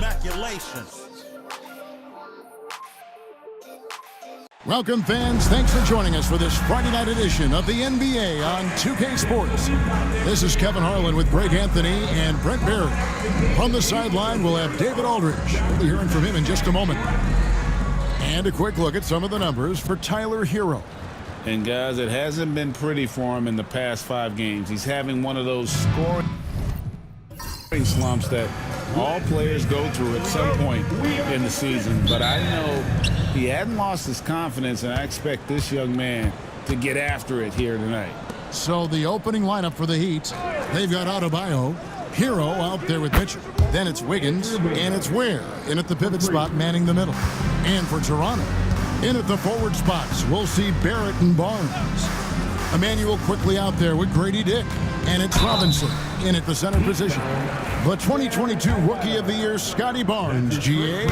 Immaculation. Welcome, fans. Thanks for joining us for this Friday night edition of the NBA on 2K Sports. This is Kevin Harlan with Greg Anthony and Brent Barry. From the sideline, we'll have David Aldridge. We'll be hearing from him in just a moment. And a quick look at some of the numbers for Tyler Hero. And, guys, it hasn't been pretty for him in the past 5 games. He's having one of those scoring slumps that all players go through at some point in the season. But I know he hadn't lost his confidence, and I expect this young man to get after it here tonight. So the opening lineup for the Heat, they've got Adebayo, Hero out there with Mitchell. Then it's Wiggins, and it's Ware in at the pivot spot manning the middle. And for Toronto, in at the forward spots, we'll see Barrett and Barnes. Emmanuel quickly out there with Grady Dick. And it's Robinson in at the center position. The 2022 Rookie of the Year, Scotty Barnes, GA,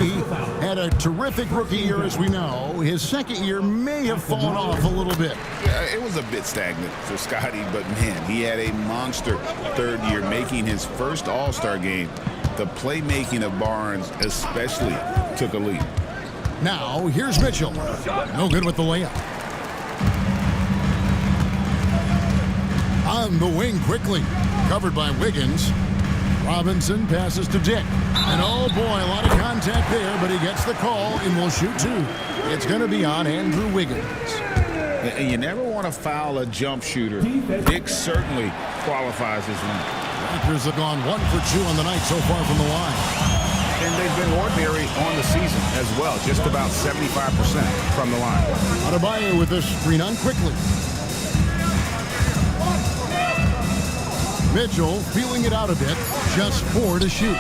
had a terrific rookie year, as we know. His second year may have fallen off a little bit. Yeah, it was a bit stagnant for Scotty, but man, he had a monster third year, making his first All-Star game. The playmaking of Barnes especially took a leap. Now, here's Mitchell. No good with the layup. On the wing quickly, covered by Wiggins. Robinson passes to Dick. And oh boy, a lot of contact there, but he gets the call and will shoot 2. It's going to be on Andrew Wiggins. And you never want to foul a jump shooter. Dick certainly qualifies as one. Raptors have gone 1 for 2 on the night so far from the line. And they've been ordinary on the season as well, just about 75% from the line. Adebayo with this screen on quickly. Mitchell feeling it out a bit, just 4 to shoot.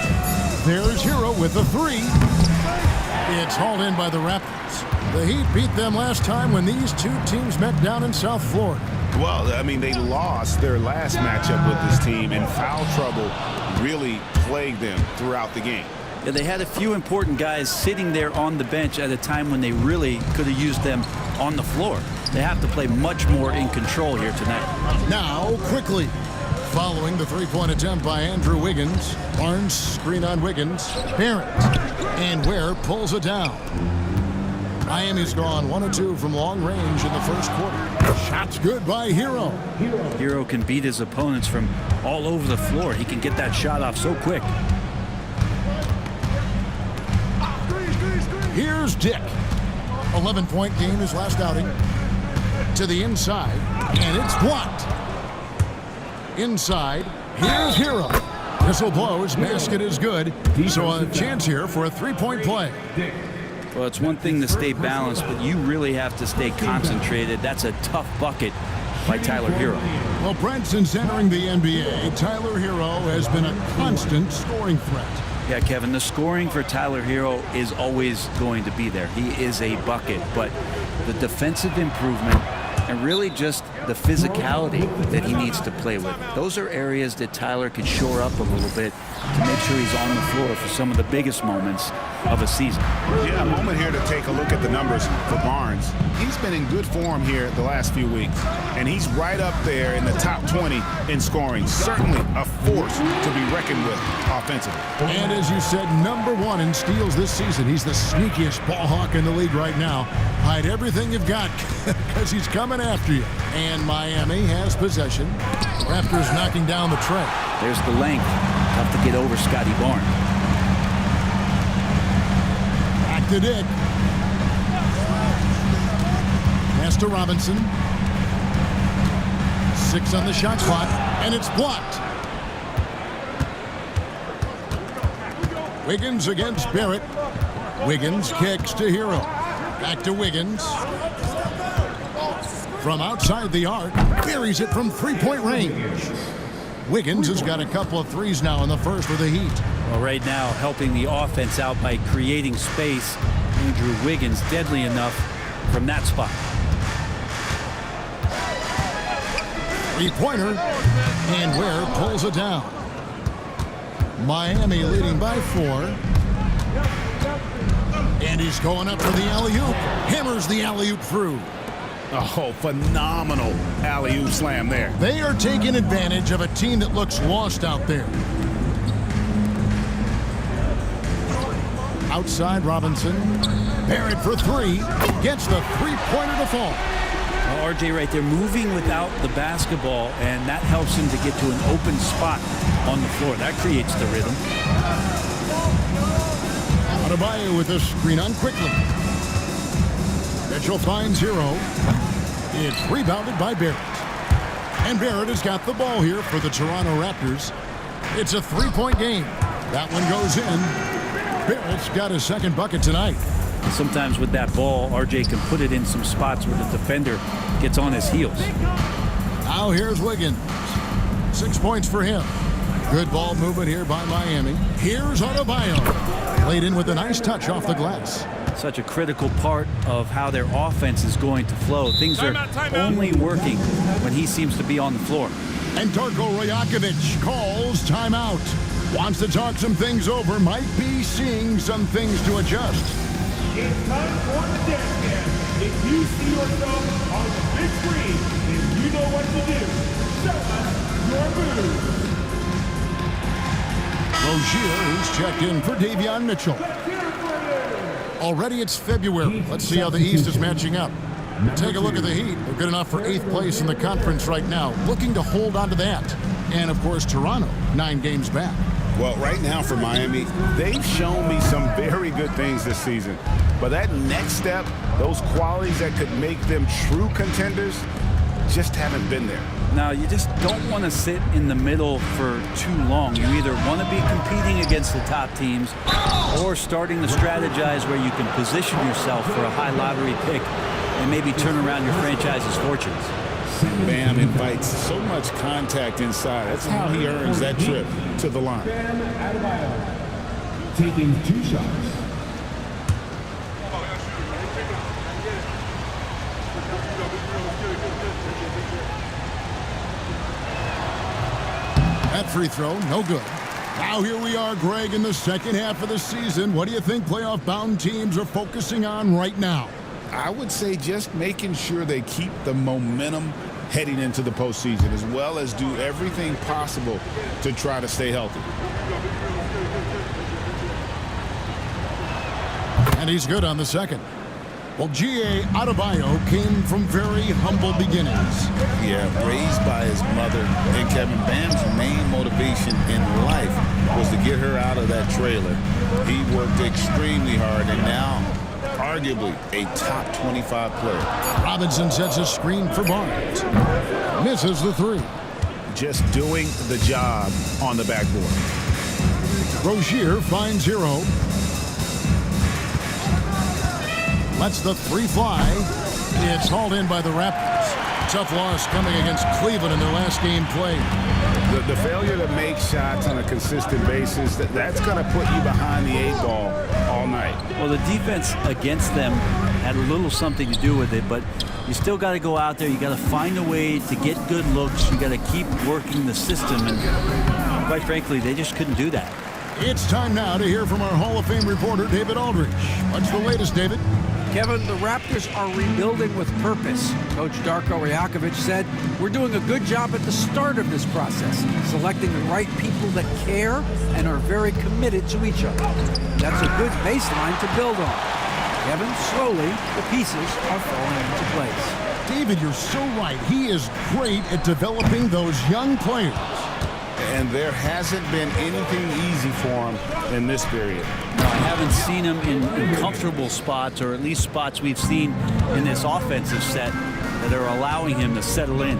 There's Hero with the 3. It's hauled in by the Raptors. The Heat beat them last time when these two teams met down in South Florida. Well, I mean, they lost their last matchup with this team, and foul trouble really plagued them throughout the game. Yeah, they had a few important guys sitting there on the bench at a time when they really could have used them on the floor. They have to play much more in control here tonight. Now, quickly. Following the 3-point attempt by Andrew Wiggins. Barnes screen on Wiggins. Barrett. And Ware pulls it down. Miami's gone 1 of 2 from long range in the first quarter. Shots good by Hero. Hero can beat his opponents from all over the floor. He can get that shot off so quick. Here's Dick. 11-point game his last outing. To the inside. And it's blocked. Inside, here's Hero. Whistle blows, basket is good. So a chance here for a 3-point play. Well, it's one thing to stay balanced, but you really have to stay concentrated. That's a tough bucket by Tyler Hero. Well, Brent, since entering the NBA, Tyler Hero has been a constant scoring threat. Yeah, Kevin, the scoring for Tyler Hero is always going to be there. He is a bucket, but the defensive improvement and really just the physicality that he needs to play with. Those are areas that Tyler can shore up a little bit to make sure he's on the floor for some of the biggest moments of a season. Yeah, a moment here to take a look at the numbers for Barnes. He's been in good form here the last few weeks, and he's right up there in the top 20 in scoring. Certainly a force to be reckoned with offensively. And as you said, #1 in steals this season. He's the sneakiest ball hawk in the league right now. Hide everything you've got because he's coming after you. And Miami has possession. Raptors knocking down the tray. There's the length. Tough to get over Scotty Barnes. Back to Dick. Pass to Robinson. 6 on the shot clock, and it's blocked. Wiggins against Barrett. Wiggins kicks to Hero. Back to Wiggins. From outside the arc, buries it from 3-point range. Wiggins has got a couple of threes now in the first for the Heat. Well, right now, helping the offense out by creating space. Andrew Wiggins deadly enough from that spot. Three-pointer, and Ware pulls it down. Miami leading by 4. And he's going up for the alley-oop. Hammers the alley-oop through. Oh, phenomenal alley-oop slam there. They are taking advantage of a team that looks lost out there. Outside Robinson. Barrett for three. Gets the three-pointer to fall. Well, RJ right there moving without the basketball, and that helps him to get to an open spot on the floor. That creates the rhythm. Adebayo with the screen on quickly. Mitchell finds Hero. It's rebounded by Barrett. And Barrett has got the ball here for the Toronto Raptors. It's a three-point game. That one goes in. Barrett's got his second bucket tonight. Sometimes with that ball, RJ can put it in some spots where the defender gets on his heels. Now here's Wiggins. 6 points for him. Good ball movement here by Miami. Here's Adebayo. Played in with a nice touch off the glass. Such a critical part of how their offense is going to flow. Things are only working when he seems to be on the floor. And Darko Rajakovic calls timeout. Wants to talk some things over. Might be seeing some things to adjust. It's time for the dance cam. If you see yourself on the big screen, then you know what to do. Show us your moves. Rozier, who's checked in for Davion Mitchell. Already it's February. Let's see how the East is matching up. Take a look at the Heat. They're good enough for 8th place in the conference right now. Looking to hold on to that. And, of course, Toronto, 9 games back. Well, right now for Miami, they've shown me some very good things this season. But that next step, those qualities that could make them true contenders, just haven't been there. Now, you just don't want to sit in the middle for too long. You either want to be competing against the top teams or starting to strategize where you can position yourself for a high lottery pick and maybe turn around your franchise's fortunes. Bam invites so much contact inside. That's how he earns that trip to the line. Bam Adebayo taking 2 shots. That free throw, no good. Now here we are, Greg, in the second half of the season. What do you think playoff-bound teams are focusing on right now? I would say just making sure they keep the momentum heading into the postseason, as well as do everything possible to try to stay healthy. And he's good on the second. Well, G.A. Adebayo came from very humble beginnings. Yeah, raised by his mother. And Kevin, Bam's main motivation in life was to get her out of that trailer. He worked extremely hard, and now arguably a top 25 player. Robinson sets a screen for Barnes. Misses the three. Just doing the job on the backboard. Rozier finds Hero. Lets the three fly. It's hauled in by the Raptors. Tough loss coming against Cleveland in their last game played. The failure to make shots on a consistent basis, that's going to put you behind the 8 ball all night. Well, the defense against them had a little something to do with it, but you still got to go out there. You got to find a way to get good looks. You got to keep working the system, and quite frankly, they just couldn't do that. It's time now to hear from our Hall of Fame reporter, David Aldrich. What's the latest, David? Kevin, the Raptors are rebuilding with purpose. Coach Darko Rajakovic said, "We're doing a good job at the start of this process, selecting the right people that care and are very committed to each other. That's a good baseline to build on." Kevin, slowly, the pieces are falling into place. David, you're so right. He is great at developing those young players. And there hasn't been anything easy for him in this period. No, I haven't seen him in comfortable spots, or at least spots we've seen in this offensive set that are allowing him to settle in.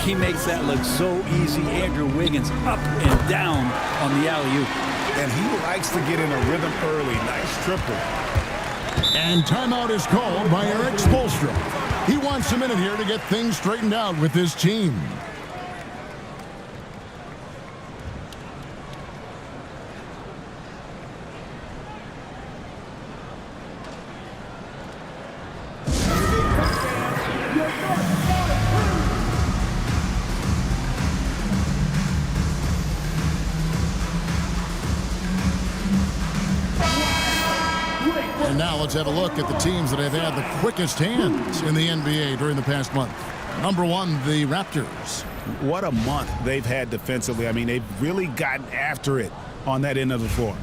He makes that look so easy. Andrew Wiggins up and down on the alley-oop. And he likes to get in a rhythm early. Nice triple. And timeout is called by Eric Spoelstra. He wants a minute here to get things straightened out with his team. And now let's have a look at the teams that have had the quickest hands in the NBA during the past month. Number 1, the Raptors. What a month they've had defensively. I mean, they've really gotten after it on that end of the floor.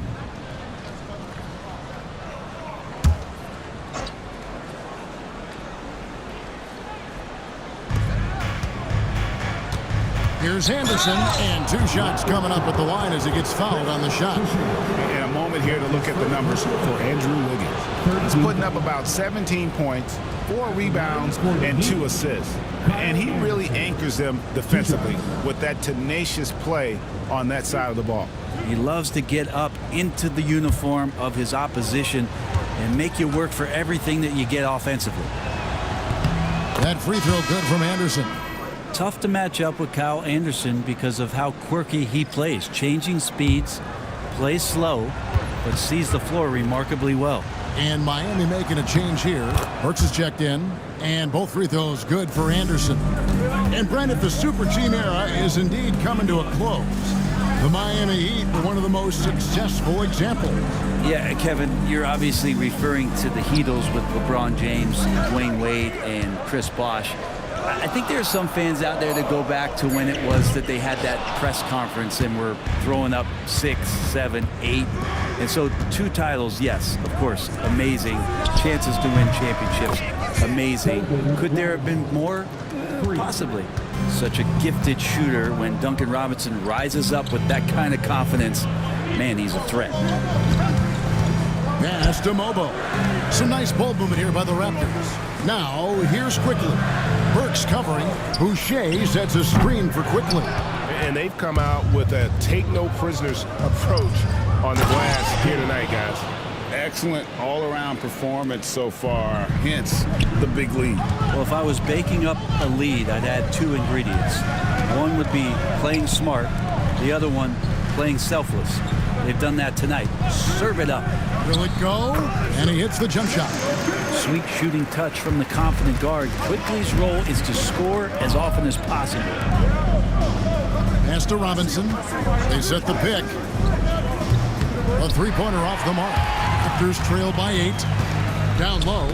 Here's Anderson, and 2 shots coming up at the line as he gets fouled on the shot. And a moment here to look at the numbers for Andrew Wiggins. He's putting up about 17 points, 4 rebounds, and 2 assists. And he really anchors them defensively with that tenacious play on that side of the ball. He loves to get up into the uniform of his opposition and make you work for everything that you get offensively. That free throw good from Anderson. Tough to match up with Kyle Anderson because of how quirky he plays. Changing speeds, plays slow, but sees the floor remarkably well. And Miami making a change here. Burks is checked in, and both free throws good for Anderson. And Brandon, the super team era is indeed coming to a close. The Miami Heat were one of the most successful examples. Yeah, Kevin, you're obviously referring to the Heatles with LeBron James, Dwayne Wade, and Chris Bosh. I think there are some fans out there that go back to when it was that they had that press conference and were throwing up 6, 7, 8. And so 2 titles, yes, of course, amazing. Chances to win championships, amazing. Could there have been more? Possibly. Such a gifted shooter. When Duncan Robinson rises up with that kind of confidence, man, he's a threat. Pass to Mobo. Some nice ball movement here by the Raptors. Now, here's Quickly. Burks covering. Boucher sets a screen for Quickly. And they've come out with a take-no-prisoners approach on the glass here tonight, guys. Excellent all-around performance so far, hence the big lead. Well, if I was baking up a lead, I'd add 2 ingredients. One would be playing smart, the other one playing selfless. They've done that tonight. Serve it up. Will it go? And he hits the jump shot. Sweet shooting touch from the confident guard. Quickly's role is to score as often as possible. Pass to Robinson. They set the pick. A 3-pointer off the mark. Raptors trail by 8. Down low.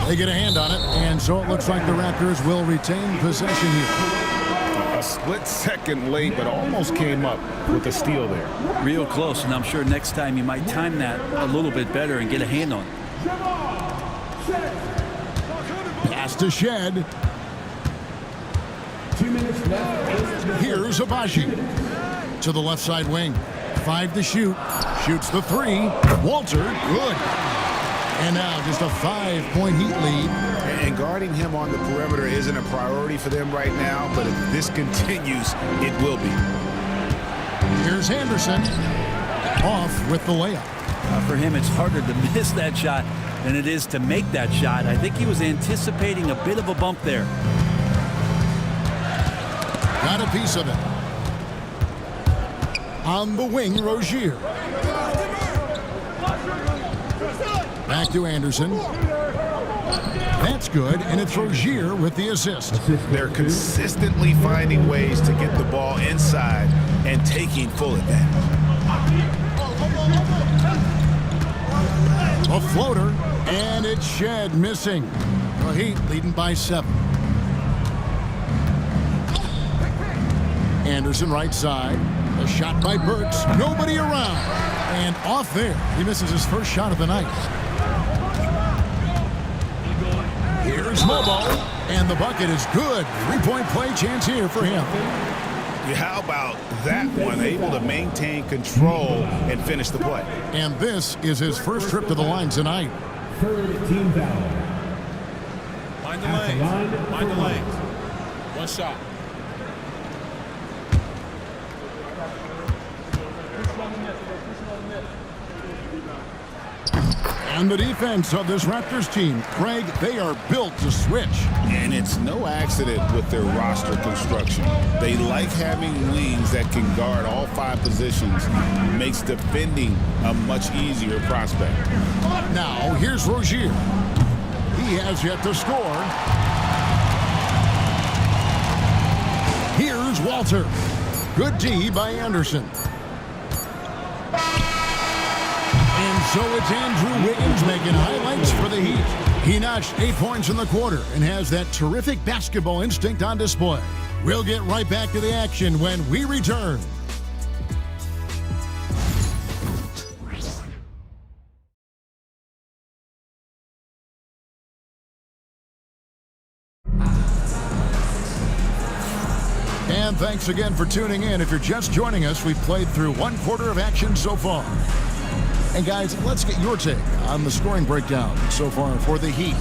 They get a hand on it, and so it looks like the Raptors will retain possession here. A split second late, but almost came up with a steal there. Real close, and I'm sure next time you might time that a little bit better and get a hand on it. Pass to Shed. 2 minutes left. Here's Abaji. To the left side wing. 5 to shoot. Shoots the 3. Walter, good. And now just a 5-point Heat lead. And guarding him on the perimeter isn't a priority for them right now, but if this continues, it will be. Here's Anderson. Off with the layup. For him, it's harder to miss that shot than it is to make that shot. I think he was anticipating a bit of a bump there. Got a piece of it. On the wing, Rozier. Back to Anderson. That's good, and it's Rozier with the assist. They're consistently finding ways to get the ball inside and taking full advantage. A floater, and it's Shed missing. The Heat leading by 7. Anderson right side. A shot by Burks. Nobody around. And off there. He misses his first shot of the night. Here's Mobo. And the bucket is good. 3-point play chance here for him. Yeah, how about that one? Able to maintain control and finish the play. And this is his first trip to the line tonight. Third team foul. Mind the lanes. Mind the lanes. One shot. And the defense of this Raptors team, Craig, they are built to switch. And it's no accident with their roster construction. They like having wings that can guard all 5 positions. Makes defending a much easier prospect. Now, here's Rozier. He has yet to score. Here's Walter. Good D by Anderson. And so it's Andrew Wiggins making highlights for the Heat. He notched 8 points in the quarter and has that terrific basketball instinct on display. We'll get right back to the action when we return. And thanks again for tuning in. If you're just joining us, we've played through 1/4 of action so far. And guys, let's get your take on the scoring breakdown so far for the Heat.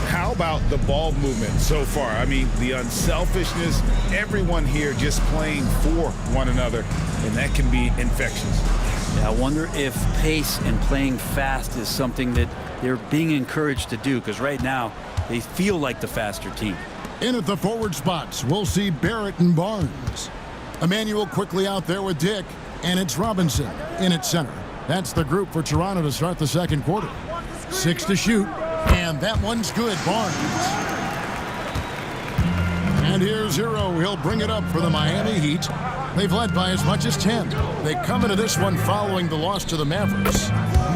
How about the ball movement so far? I mean, the unselfishness, everyone here just playing for one another, and that can be infectious. Yeah, I wonder if pace and playing fast is something that they're being encouraged to do, because right now they feel like the faster team. In at the forward spots, we'll see Barrett and Barnes. Emmanuel quickly out there with Dick, and it's Robinson in at center. That's the group for Toronto to start the second quarter. 6 to shoot, and that one's good, Barnes. And here's Hero. He'll bring it up for the Miami Heat. They've led by as much as 10. They come into this one following the loss to the Mavericks.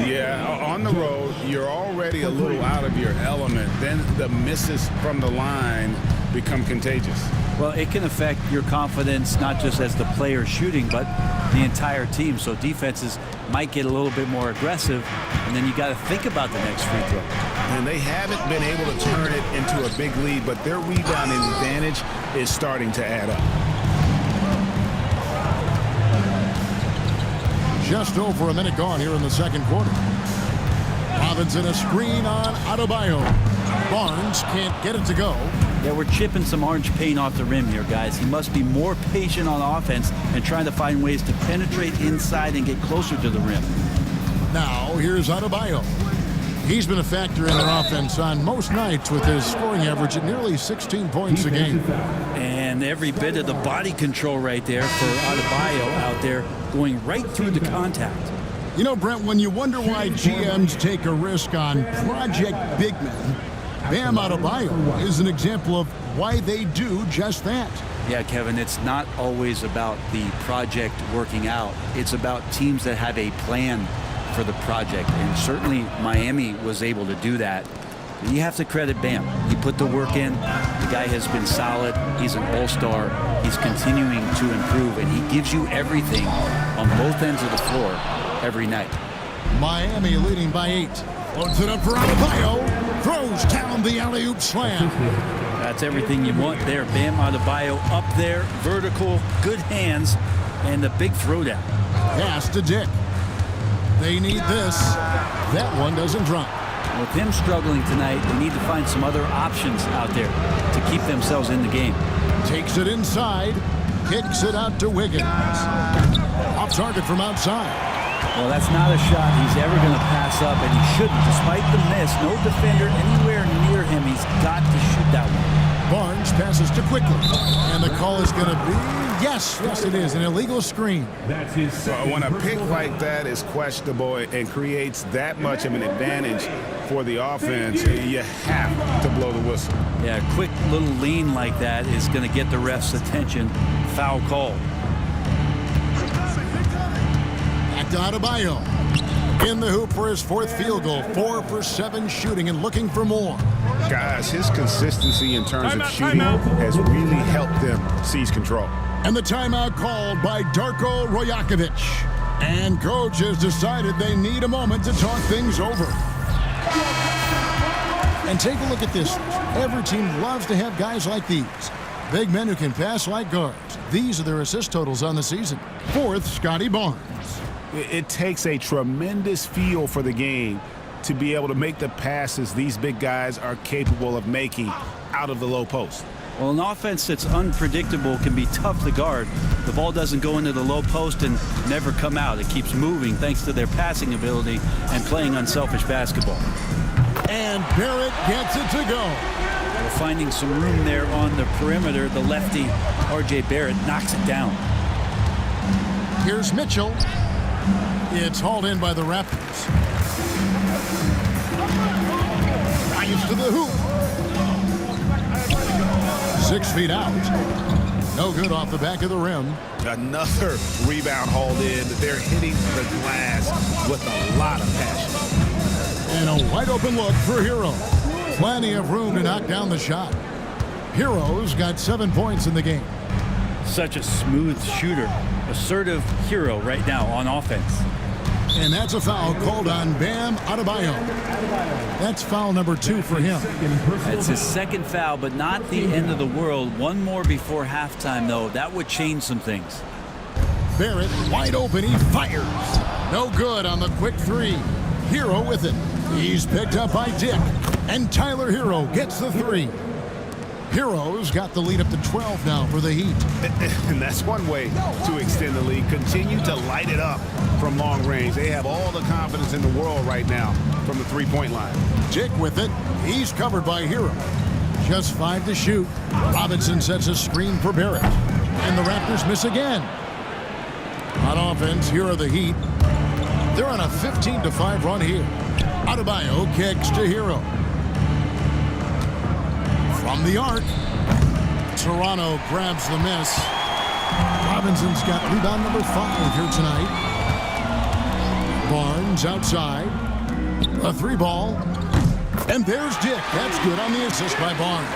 Yeah, on the road, you're already a little out of your element. Then the misses from the line become contagious. Well, it can affect your confidence, not just as the player shooting, but the entire team. So defenses might get a little bit more aggressive, and then you got to think about the next free throw. And they haven't been able to turn it into a big lead, but their rebounding advantage is starting to add up. Just over a minute gone here in the second quarter. Robinson a screen on Adebayo. Barnes can't get it to go. Yeah, we're chipping some orange paint off the rim here, guys. He must be more patient on offense and trying to find ways to penetrate inside and get closer to the rim. Now, here's Adebayo. He's been a factor in their offense on most nights with his scoring average at nearly 16 points a game. And every bit of the body control right there for Adebayo out there going right through the contact. You know, Brent, when you wonder why GMs take a risk on project big men, Bam Adebayo is an example of why they do just that. Yeah, Kevin, it's not always about the project working out. It's about teams that have a plan for the project, and certainly Miami was able to do that. You have to credit Bam. He put the work in. The guy has been solid. He's an all-star. He's continuing to improve, and he gives you everything on both ends of the floor every night. Miami leading by 8. Loads it up for Adebayo. Throws down the alley-oop slam. That's everything you want there. Bam Adebayo up there, vertical, good hands, and the big throwdown. Pass to Dick. They need this. That one doesn't drop. With him struggling tonight, they need to find some other options out there to keep themselves in the game. Takes it inside. Kicks it out to Wiggins. Off target from outside. Well, that's not a shot he's ever going to pass up, and he shouldn't. Despite the miss, no defender anywhere near him. He's got to shoot that one. Barnes passes to Quickly. And the call is going to be, yes, it is, an illegal screen. That's his second. When a pick like that is questionable and creates that much of an advantage for the offense, you have to blow the whistle. Yeah, a quick little lean like that is going to get the ref's attention. Foul call. Back to Adebayo. In the hoop for his 4th field goal. 4 for 7 shooting and looking for more. Guys, his consistency in terms of shooting has really helped them seize control. And the timeout called by Darko Rajakovic. And coach has decided they need a moment to talk things over. And take a look at this. Every team loves to have guys like these. Big men who can pass like guards. These are their assist totals on the season. 4th, Scotty Barnes. It takes a tremendous feel for the game to be able to make the passes these big guys are capable of making out of the low post. Well, an offense that's unpredictable can be tough to guard. The ball doesn't go into the low post and never come out. It keeps moving thanks to their passing ability and playing unselfish basketball. And Barrett gets it to go. We're finding some room there on the perimeter. The lefty, R.J. Barrett, knocks it down. Here's Mitchell. It's hauled in by the Raptors. Drives to the hoop. 6 feet out. No good off the back of the rim. Another rebound hauled in. They're hitting the glass with a lot of passion. And a wide open look for Hero. Plenty of room to knock down the shot. Hero's got 7 points in the game. Such a smooth shooter. Assertive Hero right now on offense. And that's a foul called on Bam Adebayo. That's foul number 2 for him. That's his second foul, but not the end of the world. One more before halftime, though. That would change some things. Barrett wide open. He fires. No good on the quick 3. Hero with it. He's picked up by Dick. And Tyler Hero gets the 3. Hero's got the lead up to 12 now for the Heat. And that's one way to extend the lead. Continue to light it up from long range. They have all the confidence in the world right now from the three-point line. Dick with it. He's covered by Hero. Just 5 to shoot. Robinson sets a screen for Barrett. And the Raptors miss again. On offense, here are the Heat. They're on a 15-5 run here. Adebayo kicks to Hero. From the arc, Toronto grabs the miss. Robinson's got rebound number 5 here tonight. Barnes outside. A 3-ball. And there's Dick. That's good on the assist by Barnes.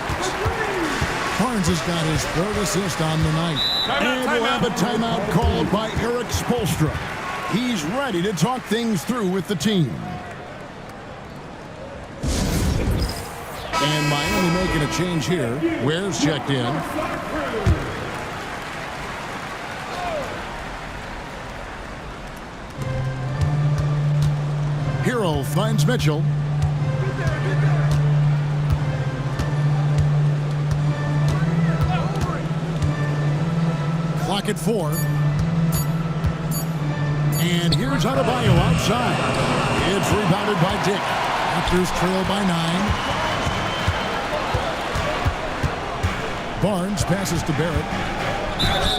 Barnes has got his 3rd assist on the night. And we'll have a timeout called by Eric Spoelstra. He's ready to talk things through with the team. And Miami making a change here. Ware's checked in. Hero finds Mitchell. Clock at 4. And here's Adebayo outside. It's rebounded by Dick. Raptors trail by 9. Barnes passes to Barrett.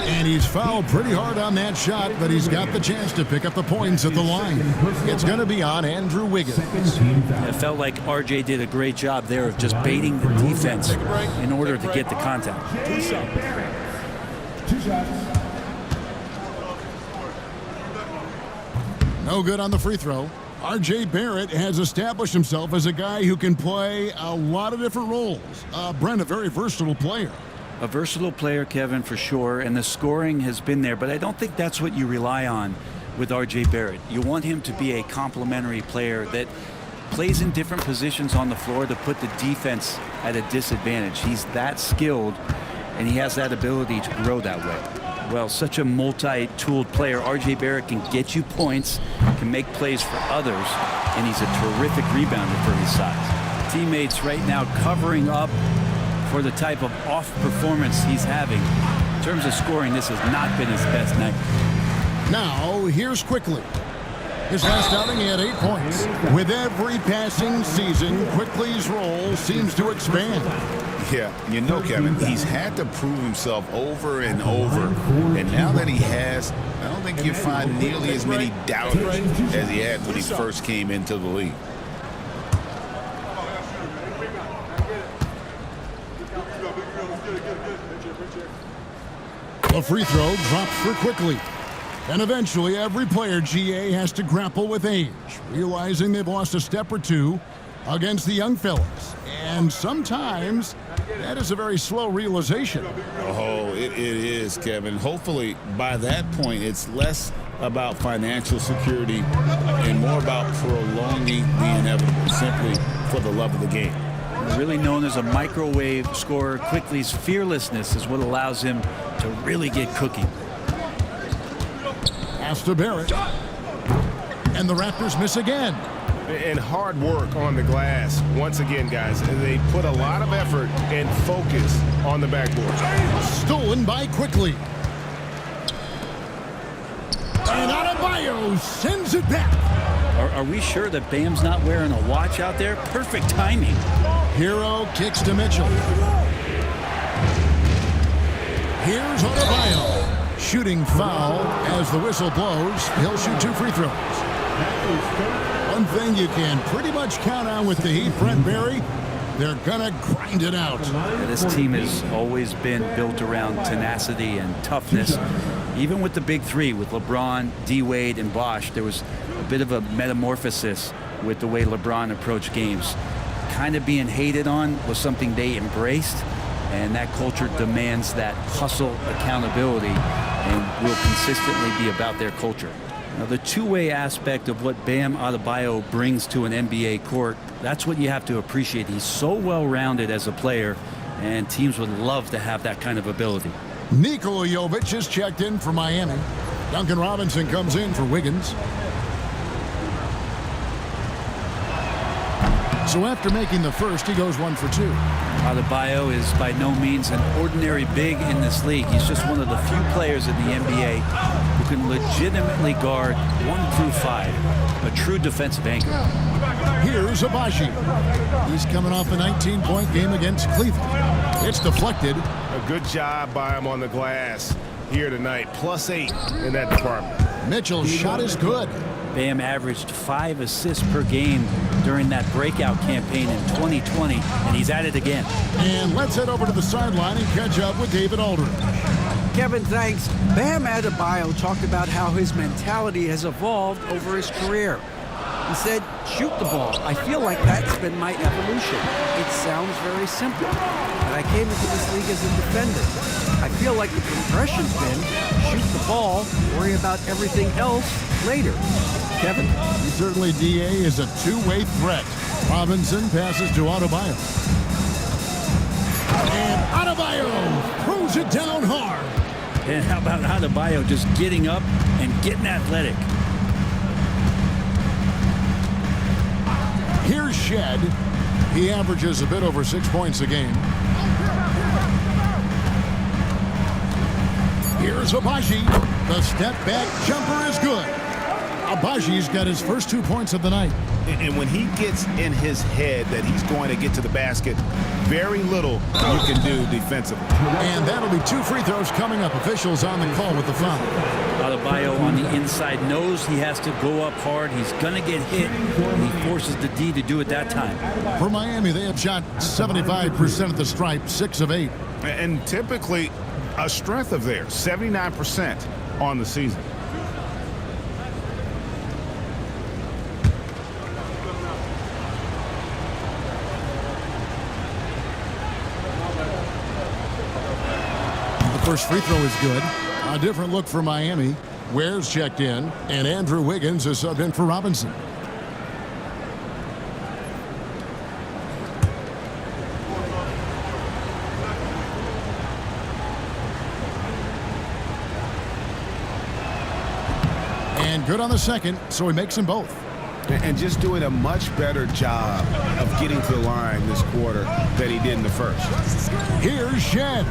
And he's fouled pretty hard on that shot, but he's got the chance to pick up the points at the line. It's going to be on Andrew Wiggins. It felt like RJ did a great job there of just baiting the defense in order to get the contact. 2 shots. No good on the free throw. R.J. Barrett has established himself as a guy who can play a lot of different roles. Brent, a very versatile player. A versatile player, Kevin, for sure, and the scoring has been there, but I don't think that's what you rely on with R.J. Barrett. You want him to be a complementary player that plays in different positions on the floor to put the defense at a disadvantage. He's that skilled, and he has that ability to grow that way. Well, such a multi-tooled player. R.J. Barrett can get you points, can make plays for others, and he's a terrific rebounder for his size. Teammates right now covering up for the type of off performance he's having. In terms of scoring, this has not been his best night. Now, here's Quickly. His last outing, he had 8 points. With every passing season, Quickly's role seems to expand. Yeah, you know, Kevin, he's had to prove himself over and over. And now that he has, I don't think you find nearly as many doubters as he had when he first came into the league. A free throw dropped for Quickly. And eventually, every player, GA, has to grapple with age, realizing they've lost a step or two against the young fellas. And sometimes that is a very slow realization. Oh, it is, Kevin. Hopefully, by that point, it's less about financial security and more about prolonging the inevitable, simply for the love of the game. Really known as a microwave scorer, Quickly's fearlessness is what allows him to really get cooking. Pass to Barrett. And the Raptors miss again. And hard work on the glass. Once again, guys, they put a lot of effort and focus on the backboard. Stolen by Quickly. And Adebayo sends it back. Are we sure that Bam's not wearing a watch out there? Perfect timing. Hero kicks to Mitchell. Here's Adebayo. Shooting foul as the whistle blows. He'll shoot 2 free throws. One thing you can pretty much count on with the Heat, Brent Barry, they're going to grind it out. Yeah, this team has always been built around tenacity and toughness. Even with the big three, with LeBron, D-Wade, and Bosh, there was a bit of a metamorphosis with the way LeBron approached games. Kind of being hated on was something they embraced, and that culture demands that hustle accountability and will consistently be about their culture. Now, the two-way aspect of what Bam Adebayo brings to an NBA court, that's what you have to appreciate. He's so well-rounded as a player, and teams would love to have that kind of ability. Nikola Jovic is checked in for Miami. Duncan Robinson comes in for Wiggins. So after making the first, he goes 1 for 2. Adebayo is by no means an ordinary big in this league. He's just one of the few players in the NBA who can legitimately guard 1 through 5, a true defensive anchor. Here's Abaji. He's coming off a 19-point game against Cleveland. It's deflected. A good job by him on the glass here tonight. +8 in that department. Mitchell's shot is good. Bam averaged 5 assists per game during that breakout campaign in 2020, and he's at it again. And let's head over to the sideline and catch up with David Aldridge. Kevin, thanks. Bam Adebayo talked about how his mentality has evolved over his career. He said, shoot the ball. I feel like that's been my evolution. It sounds very simple, but I came into this league as a defender. I feel like the progression's been shoot the ball, worry about everything else later. Kevin? Certainly, DA is a two-way threat. Robinson passes to Adebayo. And Adebayo throws it down hard. And how about Adebayo just getting up and getting athletic? Here's Shed. He averages a bit over 6 points a game. Here's Abaji. The step-back jumper is good. Abaji's got his first 2 points of the night. And when he gets in his head that he's going to get to the basket, very little you can do defensively. And that'll be 2 free throws coming up. Officials on the call with the foul. Adebayo on the inside knows he has to go up hard. He's going to get hit. He forces the D to do it that time. For Miami, they have shot 75% at the stripe, 6 of 8. And typically a strength of theirs, 79% on the season. First free throw is good. A different look for Miami. Ware's checked in, and Andrew Wiggins is subbed in for Robinson. And good on the second, so he makes them both. And just doing a much better job of getting to the line this quarter than he did in the first. Here's Shed.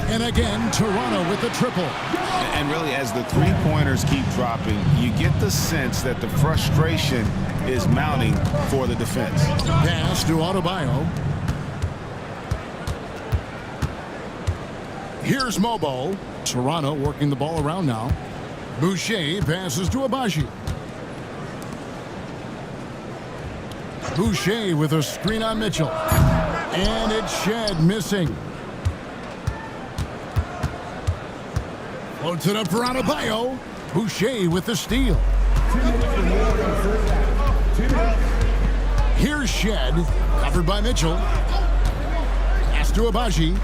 And again, Toronto with the triple. And really, as the three-pointers keep dropping, you get the sense that the frustration is mounting for the defense. Pass to Adebayo. Here's Mobo. Toronto working the ball around now. Boucher passes to Abaji. Boucher with a screen on Mitchell. And it's Shed missing. Floats it up for Adebayo. Boucher with the steal. Here's Shed. Covered by Mitchell. Pass to Abaji.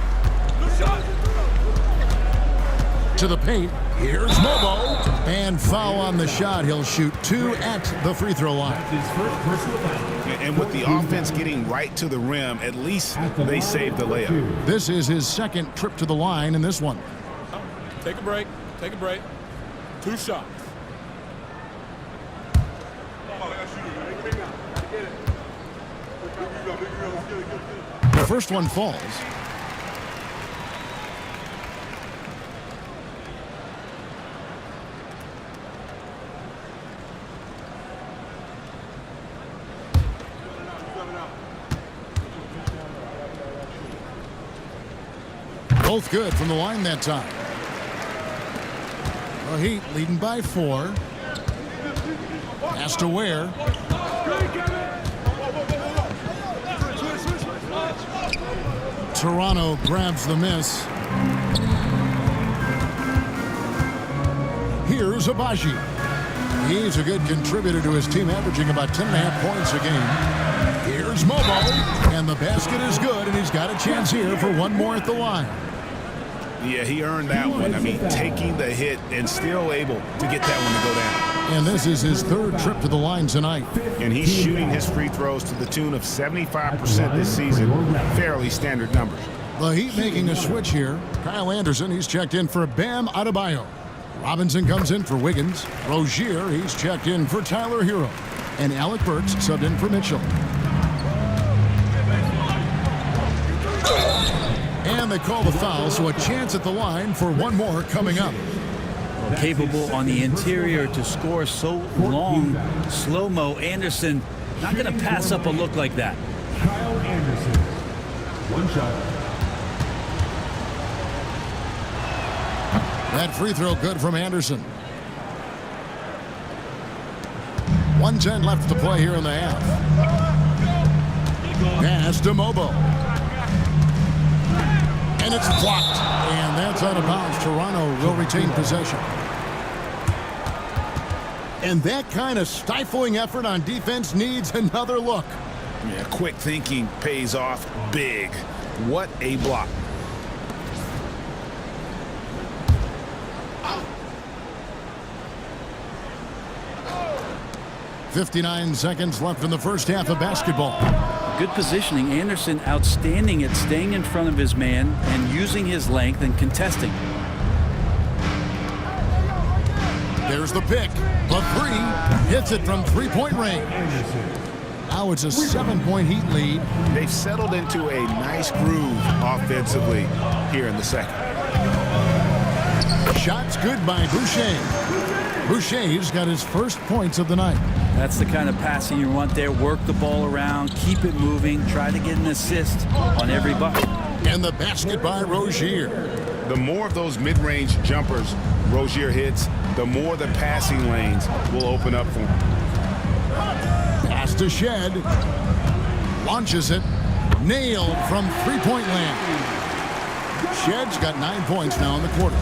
To the paint. Here's Mobo. And foul on the shot. He'll shoot 2 at the free throw line. And with the offense getting right to the rim, at least they saved the layup. This is his second trip to the line in this one. Take a break. Take a break. 2 shots. The first one falls. Both good from the line that time. The Heat leading by 4. Pass to Ware. Toronto grabs the miss. Here's Abaji. He's a good contributor to his team, averaging about 10.5 points a game. Here's Mobo, and the basket is good, and he's got a chance here for one more at the line. Yeah, he earned that one. I mean, taking the hit and still able to get that one to go down. And this is his third trip to the line tonight. And he's shooting his free throws to the tune of 75% this season. Fairly standard numbers. The Heat making a switch here. Kyle Anderson, he's checked in for Bam Adebayo. Robinson comes in for Wiggins. Rozier, he's checked in for Tyler Hero. And Alec Burks subbed in for Mitchell. And they call the foul, so a chance at the line for one more coming up. Capable on the interior to score so long. Slow-mo. Anderson not going to pass up a look like that. Kyle Anderson. One shot. That free throw good from Anderson. 1:10 left to play here in the half. Pass to Mobo. And it's blocked. And that's out of bounds. Toronto will retain possession. And that kind of stifling effort on defense needs another look. Yeah, quick thinking pays off big. What a block. .59 seconds left in the first half of basketball. Good positioning. Anderson outstanding at staying in front of his man and using his length and contesting. There's the pick. The three. Hits it from three-point range. Now it's a 7-point Heat lead. They've settled into a nice groove offensively here in the second. Shots good by Boucher. Boucher's got his first points of the night. That's the kind of passing you want there. Work the ball around, keep it moving, try to get an assist on every bucket. And the basket by Rozier. The more of those mid-range jumpers Rozier hits, the more the passing lanes will open up for him. Pass to Shed. Launches it. Nailed from three-point land. Shed's got 9 points now in the quarter.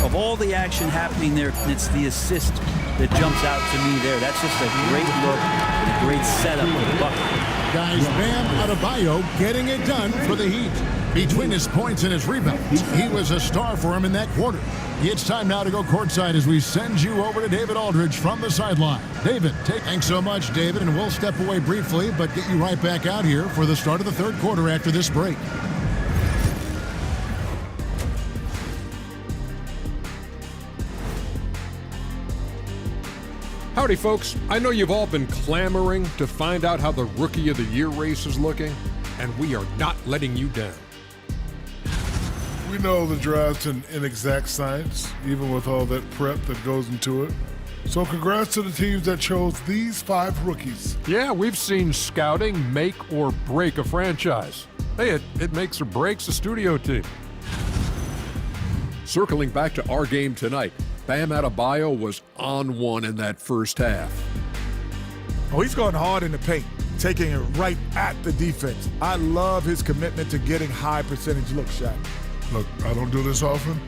Of all the action happening there, it's the assist that jumps out to me there. That's just a great look and a great setup for the bucket. Guys, Bam Adebayo getting it done for the Heat. Between his points and his rebounds, he was a star for him in that quarter. It's time now to go courtside as we send you over to David Aldridge from the sideline. David, thanks so much, David, and we'll step away briefly, but get you right back out here for the start of the third quarter after this break. Howdy, folks. I know you've all been clamoring to find out how the Rookie of the Year race is looking, and we are not letting you down. We know the draft's an inexact science, even with all that prep that goes into it. So congrats to the teams that chose these 5 rookies. Yeah, we've seen scouting make or break a franchise. Hey, it makes or breaks a studio team. Circling back to our game tonight, Bam Adebayo was on one in that first half. Oh, he's going hard in the paint, taking it right at the defense. I love his commitment to getting high percentage look shots. Look, I don't do this often,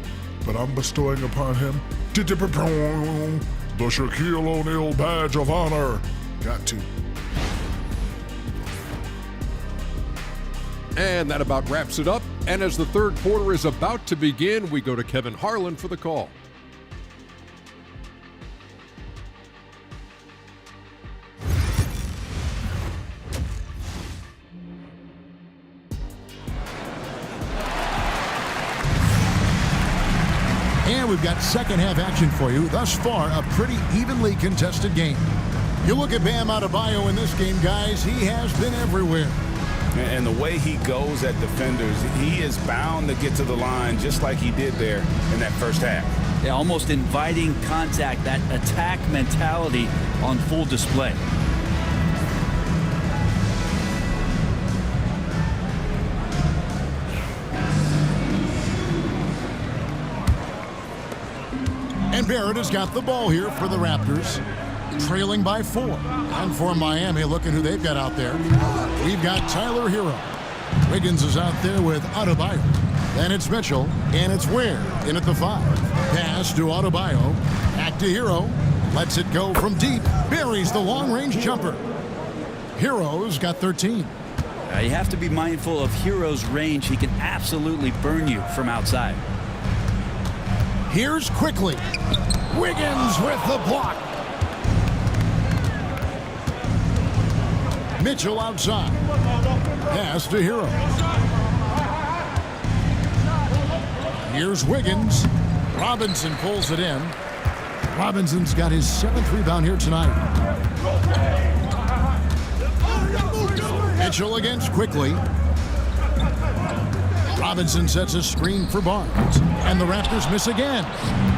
but I'm bestowing upon him the Shaquille O'Neal badge of honor. Got to. And that about wraps it up. And as the third quarter is about to begin, we go to Kevin Harlan for the call. And we've got second half action for you. Thus far, a pretty evenly contested game. You look at Bam Adebayo in this game, guys, he has been everywhere. And the way he goes at defenders, he is bound to get to the line just like he did there in that first half. Yeah, almost inviting contact, that attack mentality on full display. And Barrett has got the ball here for the Raptors, trailing by 4. And for Miami, look at who they've got out there. We've got Tyler Hero. Wiggins is out there with Adebayo. Then it's Mitchell, and it's Ware in at the 5. Pass to Adebayo. Back to Hero. Lets it go from deep. Buries the long-range jumper. Hero's got 13. You have to be mindful of Hero's range. He can absolutely burn you from outside. Here's quickly. Wiggins with the block. Mitchell outside. Pass to Hero. Here's Wiggins. Robinson pulls it in. Robinson's got his 7th rebound here tonight. Mitchell against Quickly. Robinson sets a screen for Barnes. And the Raptors miss again.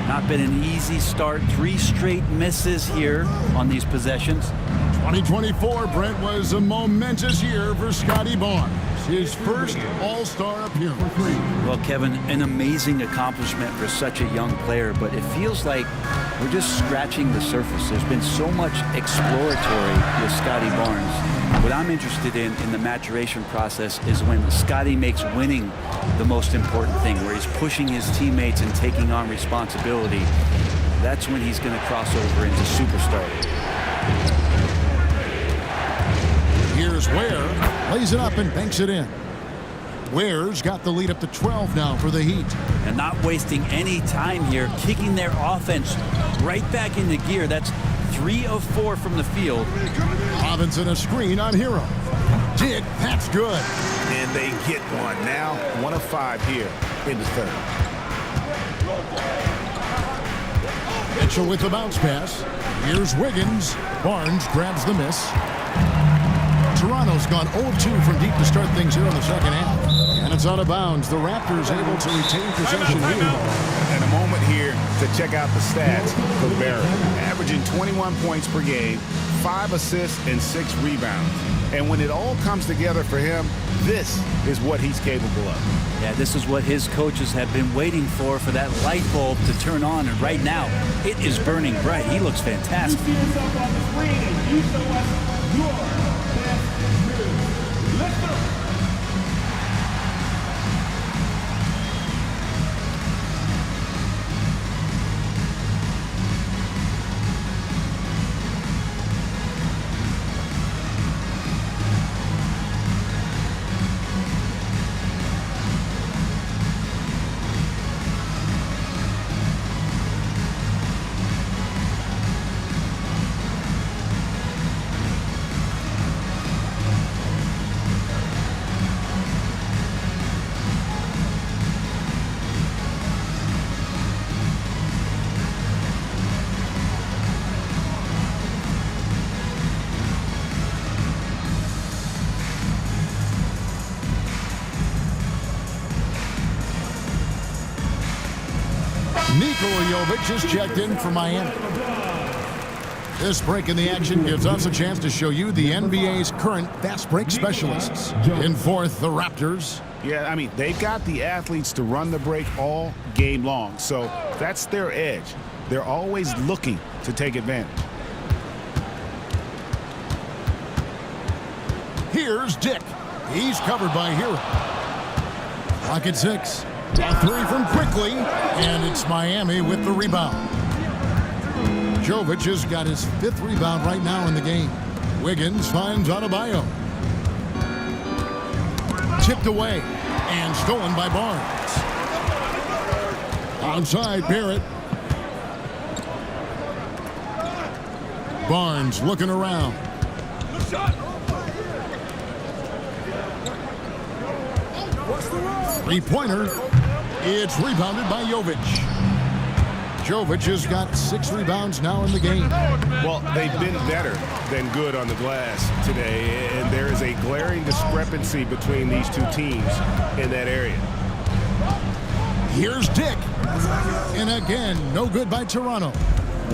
Not been an easy start. 3 straight misses here on these possessions. 2024, Brent, was a momentous year for Scotty Barnes. His first All-Star appearance. Well, Kevin, an amazing accomplishment for such a young player, but it feels like we're just scratching the surface. There's been so much exploratory with Scotty Barnes. What I'm interested in the maturation process is when Scotty makes winning the most important thing, where he's pushing his teammates and taking on responsibility. That's when he's going to cross over into superstar. Here's Ware, lays it up and banks it in. Ware's got the lead up to 12 now for the Heat. And not wasting any time here, kicking their offense right back into gear. That's 3 of 4 from the field. Robinson a screen on Hero. Dick, that's good. And they get one. Now 1 of 5 here in the third. Mitchell with the bounce pass. Here's Wiggins. Barnes grabs the miss. Toronto's gone 0-2 from deep to start things here in the second half. And it's out of bounds. The Raptors able to retain possession here. And a moment here to check out the stats for Barrett. Averaging 21 points per game, 5 assists, and 6 rebounds. And when it all comes together for him, this is what he's capable of. Yeah, this is what his coaches have been waiting for that light bulb to turn on. And right now, it is burning bright. He looks fantastic. You see yourself on the screen and you show us your best move. Let's go. Nikola Jovic is checked in for Miami. This break in the action gives us a chance to show you the NBA's current fast break specialists. In fourth, the Raptors. Yeah, I mean, they've got the athletes to run the break all game long. So that's their edge. They're always looking to take advantage. Here's Dick. He's covered by Hero. Clock at 6. A 3 from Quickly, and it's Miami with the rebound. Jovic has got his 5th rebound right now in the game. Wiggins finds Adebayo. Tipped away and stolen by Barnes. Outside, Barrett. Barnes looking around. Three-pointer. It's rebounded by Jovic. Jovic has got 6 rebounds now in the game. Well, they've been better than good on the glass today, and there is a glaring discrepancy between these two teams in that area. Here's Dick. And again, no good by Toronto.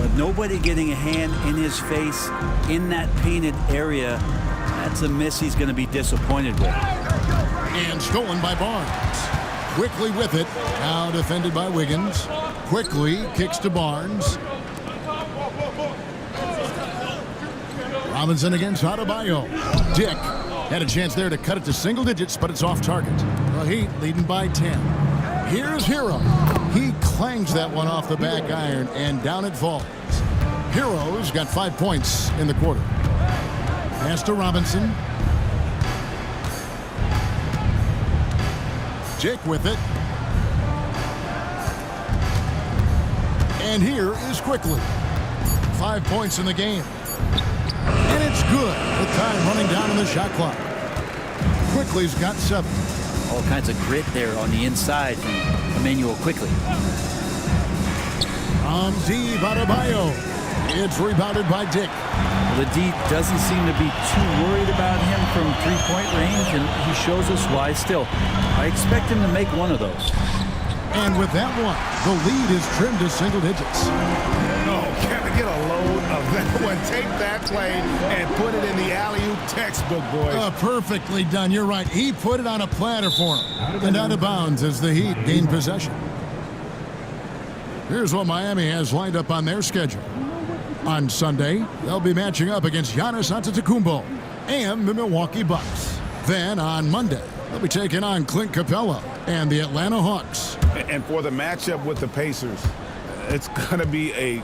With nobody getting a hand in his face in that painted area, that's a miss he's going to be disappointed with. And stolen by Barnes. Quickly with it. Now defended by Wiggins. Quickly kicks to Barnes. Robinson against Adebayo. Dick had a chance there to cut it to single digits, but it's off target. The Heat leading by 10. Here's Hero. He clangs that one off the back iron, and down it falls. Hero's got 5 points in the quarter. Pass to Robinson. Dick with it. And here is Quickly. 5 points in the game. And it's good. With time running down in the shot clock. Quickly's got 7. All kinds of grit there on the inside from Emmanuel Quickly. From deep, Adebayo. It's rebounded by Dick. The D doesn't seem to be too worried about him from three-point range, and he shows us why still. I expect him to make one of those. And with that one, the lead is trimmed to single digits. Oh, can I get a load of that one? Take that play and put it in the alley-oop textbook, boys. Perfectly done. You're right. He put it on a platter for him. And out of bounds as the Heat gain possession. Here's what Miami has lined up on their schedule. On Sunday, they'll be matching up against Giannis Antetokounmpo and the Milwaukee Bucks. Then on Monday, they'll be taking on Clint Capella and the Atlanta Hawks. And for the matchup with the Pacers, it's going to be a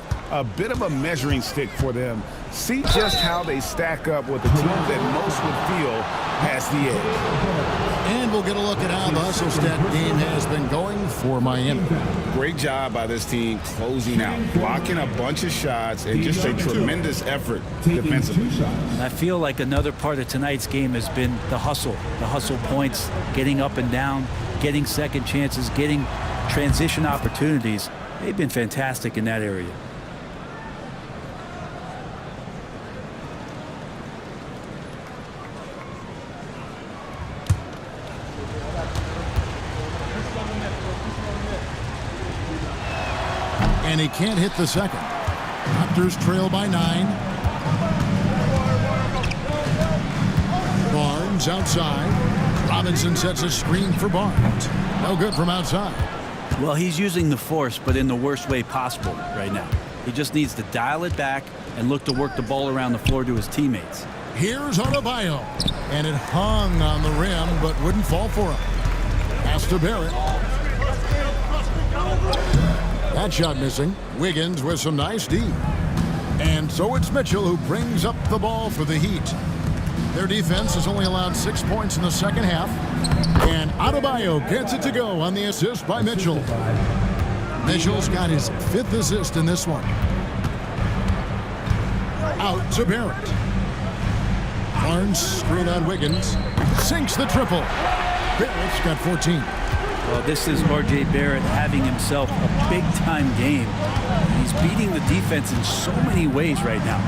bit of a measuring stick for them. See just how they stack up with the team that most would feel has the edge. And we'll get a look at how the hustle stat game has been going for Miami. Great job by this team closing out, blocking a bunch of shots, and just a tremendous effort defensively. I feel like another part of tonight's game has been the hustle points, getting up and down, getting second chances, getting transition opportunities. They've been fantastic in that area. And he can't hit the second. Raptors trail by 9. Barnes outside. Robinson sets a screen for Barnes. No good from outside. Well, he's using the force, but in the worst way possible right now. He just needs to dial it back and look to work the ball around the floor to his teammates. Here's Adebayo. And it hung on the rim, but wouldn't fall for him. Pass to Barrett. That shot missing. Wiggins with some nice D. And so it's Mitchell who brings up the ball for the Heat. Their defense has only allowed 6 points in the second half. And Adebayo gets it to go on the assist by Mitchell. Mitchell's got his 5th assist in this one. Out to Barrett. Barnes screen on Wiggins. Sinks the triple. Barrett's got 14. Well, this is R.J. Barrett having himself a big-time game. He's beating the defense in so many ways right now.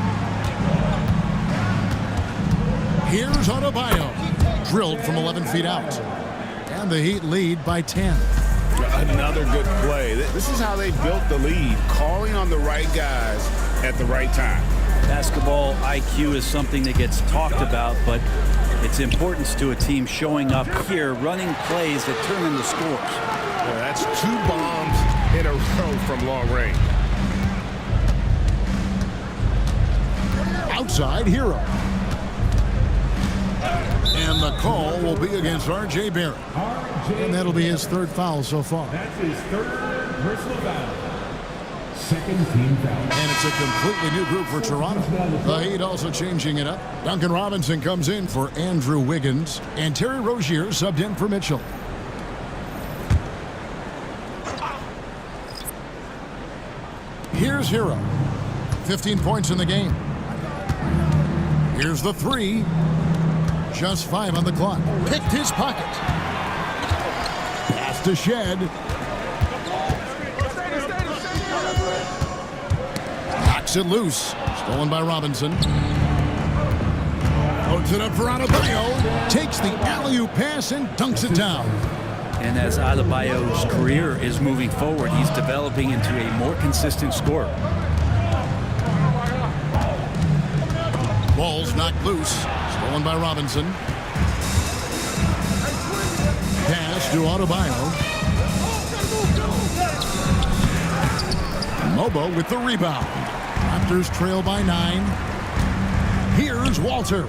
Here's Adebayo. Drilled from 11 feet out. And the Heat lead by 10. Another good play. This is how they built the lead, calling on the right guys at the right time. Basketball IQ is something that gets talked about, but its importance to a team showing up here, running plays that turn into scores. Well, that's 2 bombs in a row from long range. Outside Hero. And the call will be against R.J. Barrett. And that'll be his 3rd foul so far. That's his 3rd personal foul. 2nd team foul. And it's a completely new group for Toronto. The Heat also changing it up. Duncan Robinson comes in for Andrew Wiggins. And Terry Rozier subbed in for Mitchell. Here's Hero. 15 points in the game. Here's the 3. Just 5 on the clock. Picked his pocket. Pass to Shed. Knocks it loose. Stolen by Robinson. Loads it up for Adebayo. Takes the alley-oop pass and dunks it down. And as Adebayo's career is moving forward, he's developing into a more consistent scorer. Ball's knocked loose. Stolen by Robinson. Pass to Adebayo. Mobo with the rebound. Raptors trail by 9. Here's Walter.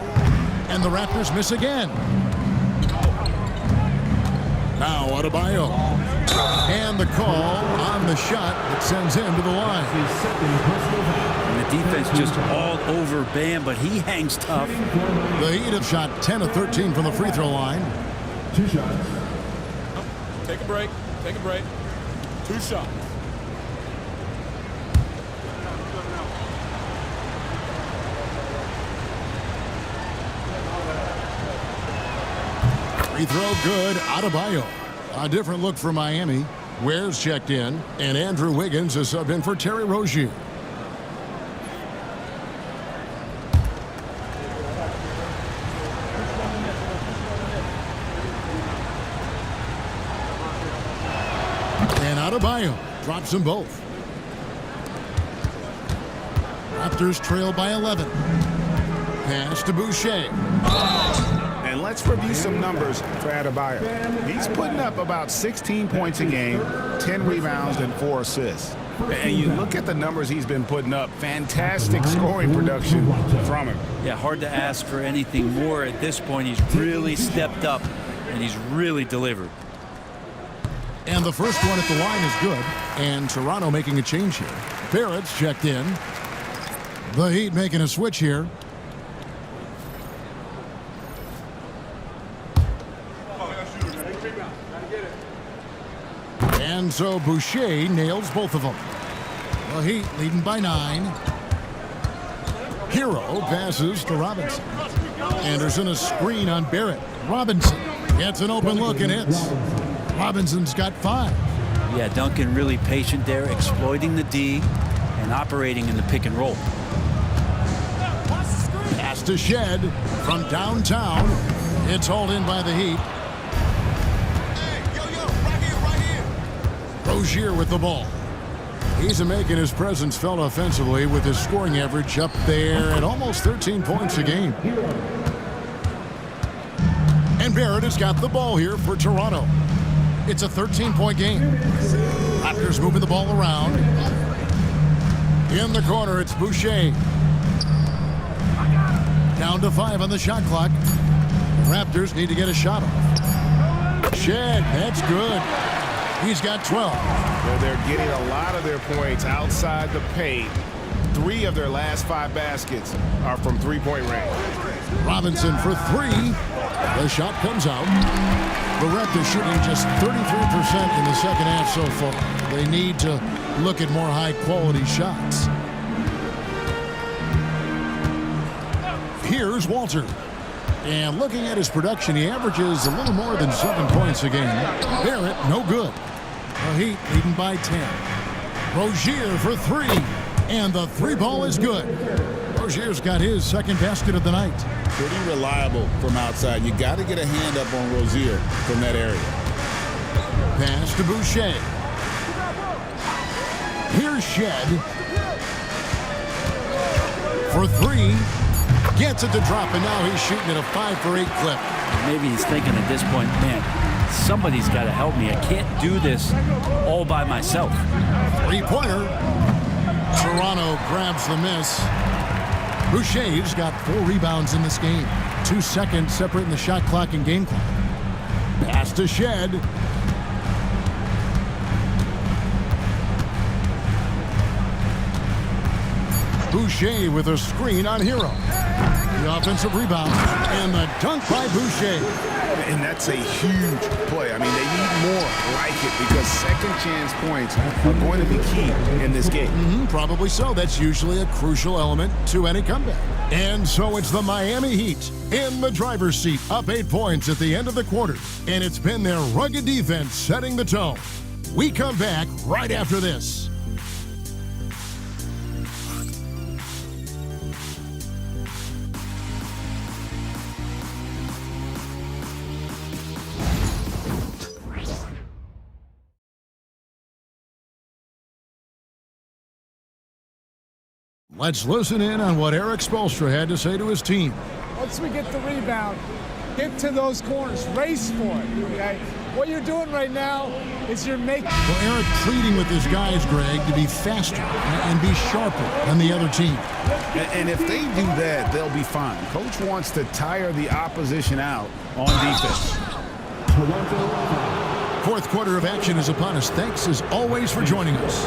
And the Raptors miss again. Now Adebayo. And the call on the shot that sends him to the line. And the defense just all over Bam, but he hangs tough. The Heat have shot 10 of 13 from the free throw line. 2 shots. Take a break. Take a break. 2 shots. Free throw good, Adebayo. A different look for Miami. Ware's checked in, and Andrew Wiggins is subbed in for Terry Rozier. And Adebayo drops them both. Raptors trail by 11. Pass to Boucher. And let's review some numbers for Adebayo. He's putting up about 16 points a game, 10 rebounds, and 4 assists. And you look at the numbers he's been putting up, fantastic scoring production from him. Yeah, hard to ask for anything more at this point. He's really stepped up, and he's really delivered. And the first one at the line is good. And Toronto making a change here. Barrett's checked in. The Heat making a switch here. And so Boucher nails both of them. The Heat leading by 9. Hero passes to Robinson. Anderson a screen on Barrett. Robinson gets an open look and hits. Robinson's got 5. Yeah, Duncan really patient there, exploiting the D and operating in the pick and roll. Pass to Shed from downtown. It's hauled in by the Heat. Rozier with the ball. He's making his presence felt offensively with his scoring average up there at almost 13 points a game. And Barrett has got the ball here for Toronto. It's a 13-point game. Raptors moving the ball around. In the corner, it's Boucher. Down to 5 on the shot clock. The Raptors need to get a shot off. Shed, that's good. He's got 12. Well, they're getting a lot of their points outside the paint. 3 of their last 5 baskets are from three-point range. Robinson for 3. The shot comes out. The Raptors shooting just 33% in the second half so far. They need to look at more high-quality shots. Here's Walter. And looking at his production, he averages a little more than 7 points a game. Barrett, no good. The Heat leading by 10. Rozier for 3. And the 3-ball is good. Rozier's got his second basket of the night. Pretty reliable from outside. You got to get a hand up on Rozier from that area. Pass to Boucher. Here's Shed. For 3. Gets it to drop, and now he's shooting at a 5-for-8 clip. Maybe he's thinking at this point, man, somebody's got to help me. I can't do this all by myself. 3-pointer. Toronto grabs the miss. Boucher's got 4 rebounds in this game. 2 seconds separating the shot clock and game clock. Pass to Shed. Boucher with a screen on Hero. The offensive rebound and the dunk by Boucher. And that's a huge play. I mean, they need more like it because second chance points are going to be key in this game. Probably so. That's usually a crucial element to any comeback. And so it's the Miami Heat in the driver's seat, up 8 points at the end of the quarter. And it's been their rugged defense setting the tone. We come back right after this. Let's listen in on what Eric Spoelstra had to say to his team. Once we get the rebound, get to those corners, race for it, okay? What you're doing right now is you're making... Well, Eric pleading with his guys, Greg, to be faster and be sharper than the other team. And if they do that, they'll be fine. Coach wants to tire the opposition out on defense. Fourth quarter of action is upon us. Thanks, as always, for joining us.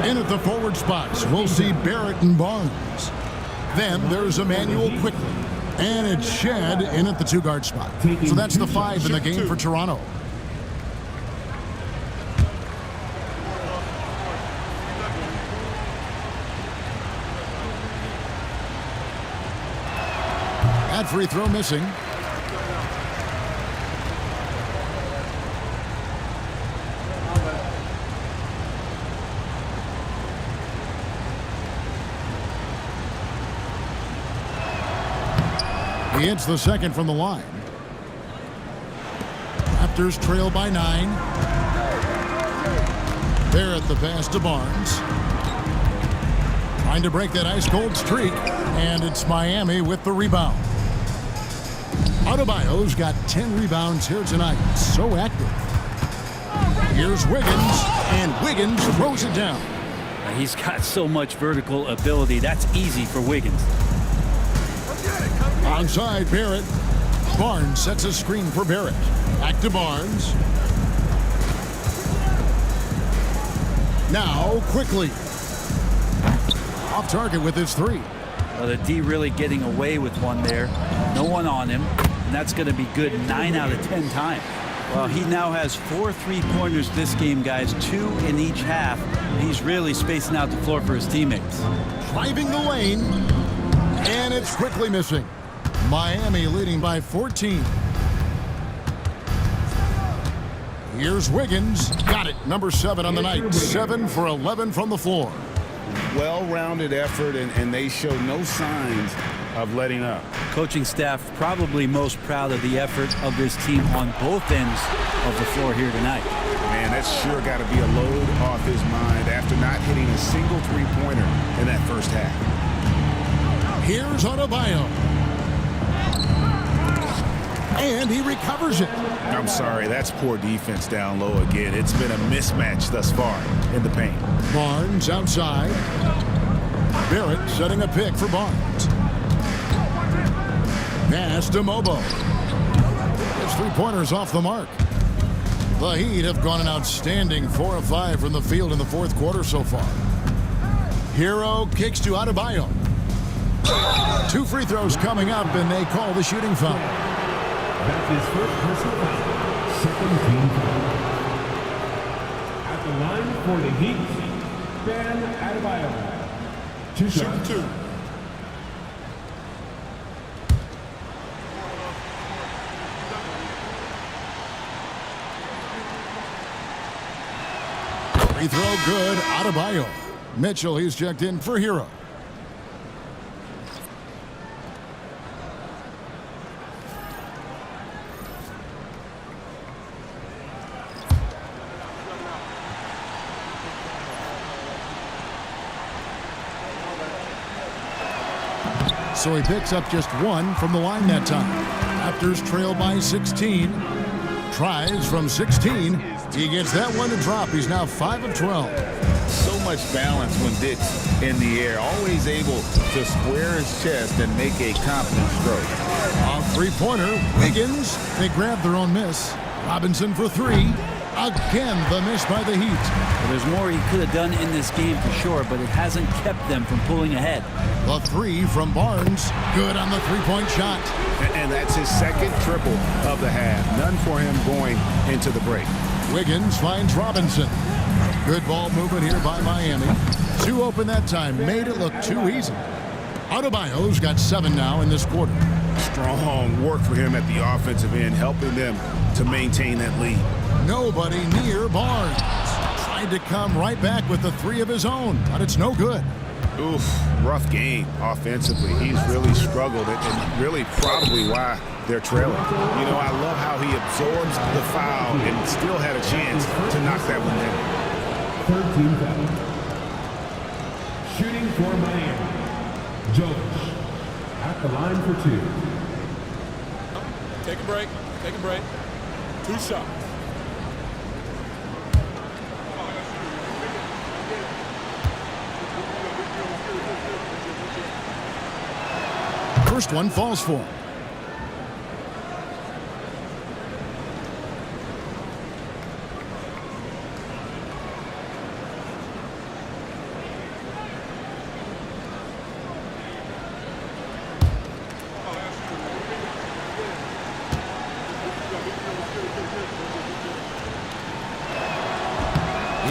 In at the forward spots, we'll see Barrett and Barnes. Then there's Emmanuel Quickly. And it's Shed in at the 2-guard spot. So that's the 5 in the game for Toronto. That free throw missing. He hits the second from the line. Raptors trail by 9. Barrett the pass to Barnes. Trying to break that ice-cold streak, and it's Miami with the rebound. Adebayo's got 10 rebounds here tonight. So active. Here's Wiggins, and Wiggins throws it down. He's got so much vertical ability. That's easy for Wiggins. Onside Barrett. Barnes sets a screen for Barrett. Back to Barnes. Now quickly. Off target with his 3. Well, the D really getting away with one there. No one on him. And that's going to be good 9 out of 10 times. Well, he now has 4 3-pointers this game, guys. 2 in each half. He's really spacing out the floor for his teammates. Driving the lane. And it's quickly missing. Miami leading by 14. Here's Wiggins. Got it. Number 7 on the night. 7 for 11 from the floor. Well-rounded effort, and they show no signs of letting up. Coaching staff probably most proud of the effort of this team on both ends of the floor here tonight. Man, that's sure got to be a load off his mind after not hitting a single 3-pointer in that first half. Here's Adebayo. And he recovers it. I'm sorry, that's poor defense down low again. It's been a mismatch thus far in the paint. Barnes outside. Barrett setting a pick for Barnes. Pass to Mobo. His 3-pointers off the mark. The Heat have gone an outstanding 4 of 5 from the field in the 4th quarter so far. Hero kicks to Adebayo. 2 free throws coming up, and they call the shooting foul. That's his first personal foul. Second team foul. At the line for the Heat, Ben Adebayo. 2 shots. 2. Free throw good. Adebayo. Mitchell, he's checked in for Hero. So he picks up just 1 from the line that time. Raptors trail by 16. Tries from 16. He gets that one to drop. He's now 5 of 12. So much balance when Dick's in the air. Always able to square his chest and make a confident stroke. A 3-pointer. Wiggins. They grab their own miss. Robinson for 3. Again, the miss by the Heat. Well, there's more he could have done in this game for sure, but it hasn't kept them from pulling ahead. The 3 from Barnes. Good on the 3-point shot. And that's his second triple of the half. None for him going into the break. Wiggins finds Robinson. Good ball movement here by Miami. 2 open that time. Made it look too easy. Adebayo's got 7 now in this quarter. Strong work for him at the offensive end, helping them to maintain that lead. Nobody near Barnes. Tried to come right back with the 3 of his own, but it's no good. Oof, rough game offensively. He's really struggled, and really probably why they're trailing. You know, I love how he absorbs the foul and still had a chance to knock that one down. 3rd team foul. Shooting for Miami. Jokic at the line for 2. Take a break. Take a break. 2 shots. First one falls for him.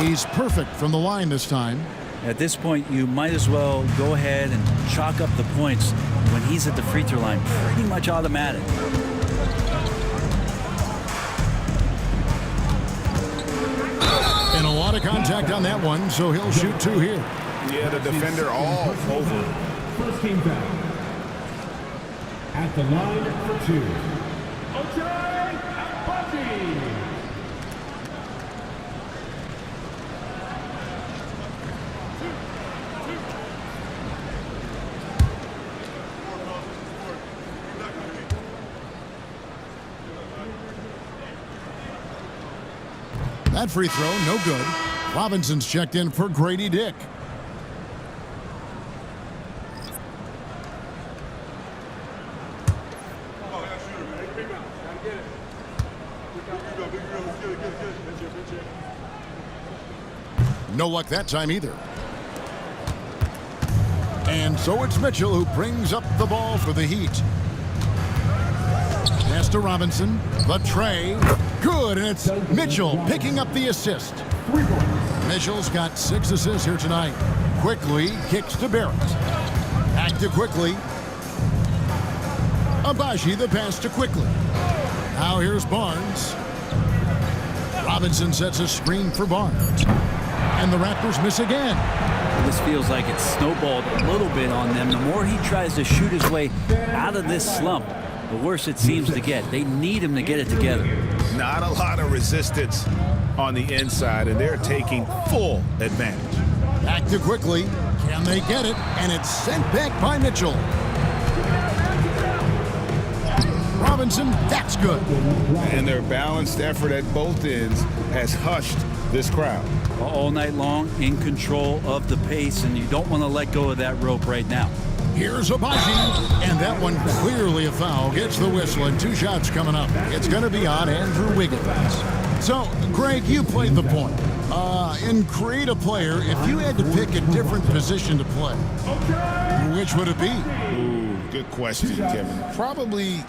He's perfect from the line this time. At this point, you might as well go ahead and chalk up the points when he's at the free throw line. Pretty much automatic. And a lot of contact on that one, so he'll shoot 2 here. Yeah, the defender all over. First team foul. At the line for two, Ochai Agbaji. That free throw, no good. Robinson's checked in for Grady Dick. No luck that time either. And so it's Mitchell who brings up the ball for the Heat. Pass to Robinson. The tray. Good, and it's Mitchell picking up the assist. Mitchell's got 6 assists here tonight. Quickly kicks to Barrett. Back to Quickly. Agbaji the pass to Quickly. Now here's Barnes. Robinson sets a screen for Barnes. And the Raptors miss again. This feels like it's snowballed a little bit on them. The more he tries to shoot his way out of this slump, the worse it seems to get. They need him to get it together. Not a lot of resistance on the inside, and they're taking full advantage. Back to Quickly. Can they get it? And it's sent back by Mitchell. Robinson, that's good. And their balanced effort at both ends has hushed this crowd. All night long, in control of the pace, and you don't want to let go of that rope right now. Here's Agbaji, and that one clearly a foul. Gets the whistle, and 2 shots coming up. It's going to be on Andrew Wiggins. So, Greg, you played the point. In create a player, if you had to pick a different position to play, which would it be? Ooh, good question, Kevin. Probably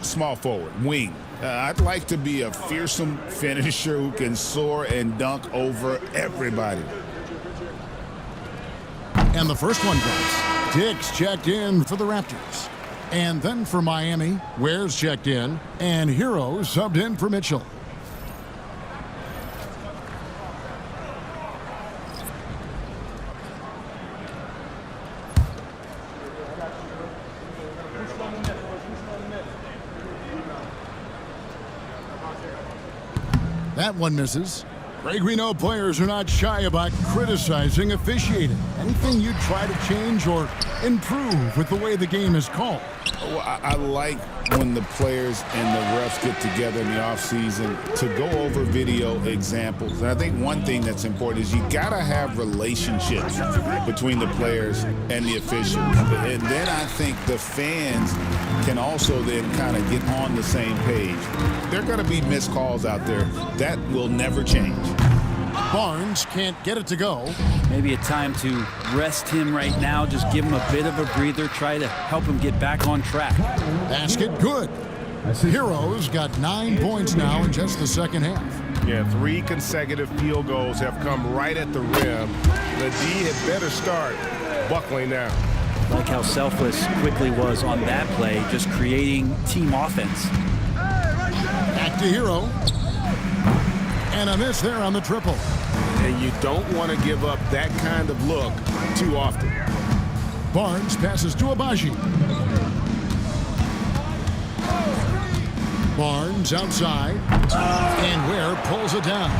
small forward, wing. I'd like to be a fearsome finisher who can soar and dunk over everybody. And the first one goes. Dick's checked in for the Raptors. And then for Miami, Ware's checked in, and Hero subbed in for Mitchell. That one misses. Greg, we know players are not shy about criticizing officiating. Anything you'd try to change or improve with the way the game is called? Well, I like when the players and the refs get together in the offseason to go over video examples. And I think one thing that's important is you got to have relationships between the players and the officials. And then I think the fans can also then kind of get on the same page. There are going to be missed calls out there. That will never change. Barnes can't get it to go. Maybe a time to rest him right now. Just give him a bit of a breather. Try to help him get back on track. Basket good. Hero's got 9 points now in just the second half. Yeah, 3 consecutive field goals have come right at the rim. The D had better start buckling now. Like how selfless Quickly was on that play, just creating team offense. Back to Hero. And a miss there on the triple. And you don't want to give up that kind of look too often. Barnes passes to Agbaji. Barnes outside. And Ware pulls it down.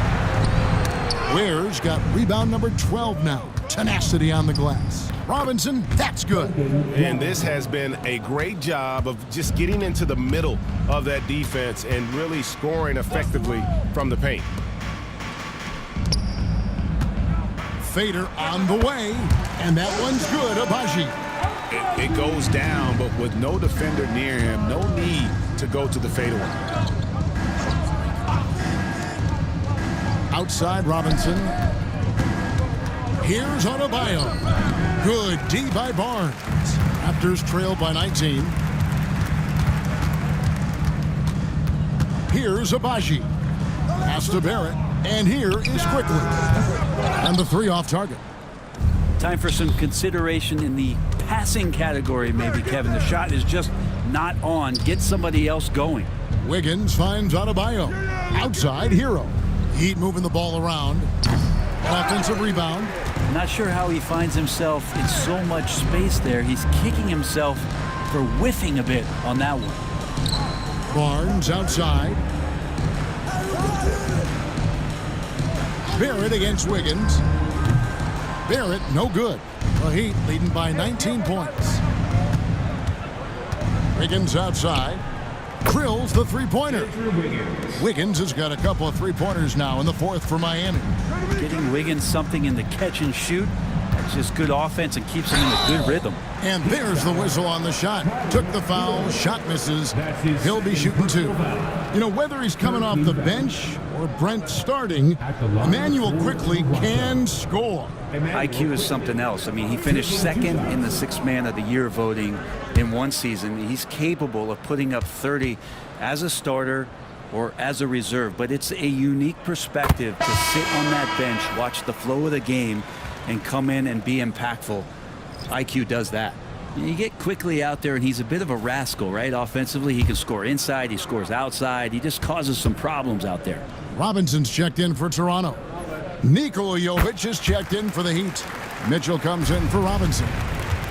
Ware's got rebound number 12 now. Tenacity on the glass. Robinson, that's good. And this has been a great job of just getting into the middle of that defense and really scoring effectively from the paint. Fader on the way, and that one's good. Agbaji. It goes down, but with no defender near him, no need to go to the fadeaway. Outside Robinson. Here's Adebayo. Good D by Barnes. Raptors trailed by 19. Here's Agbaji. Pass to Barrett. And here is Quickly. And the 3 off target. Time for some consideration in the passing category, maybe, Kevin. The shot is just not on. Get somebody else going. Wiggins finds Adebayo. Outside, Hero. Heat moving the ball around. Offensive rebound. Not sure how he finds himself in so much space there. He's kicking himself for whiffing a bit on that one. Barnes outside. Barrett against Wiggins. Barrett, no good. The Heat leading by 19 points. Wiggins outside. Drills the three-pointer. Wiggins has got a couple of three-pointers now in the fourth for Miami. Getting Wiggins something in the catch and shoot, that's just good offense and keeps him in a good rhythm. And there's the whistle on the shot. Took the foul, shot misses. He'll be shooting two. You know, whether he's coming off the bench or Brent starting, Emmanuel quickly can score. IQ is something else. I mean, he finished second in the Sixth Man of the Year voting in one season. He's capable of putting up 30 as a starter or as a reserve, but it's a unique perspective to sit on that bench, watch the flow of the game, and come in and be impactful. IQ does that. You get quickly out there, and he's a bit of a rascal, right? Offensively, he can score inside, he scores outside. He just causes some problems out there. Robinson's checked in for Toronto. Nikola Jovic is checked in for the Heat. Mitchell comes in for Robinson.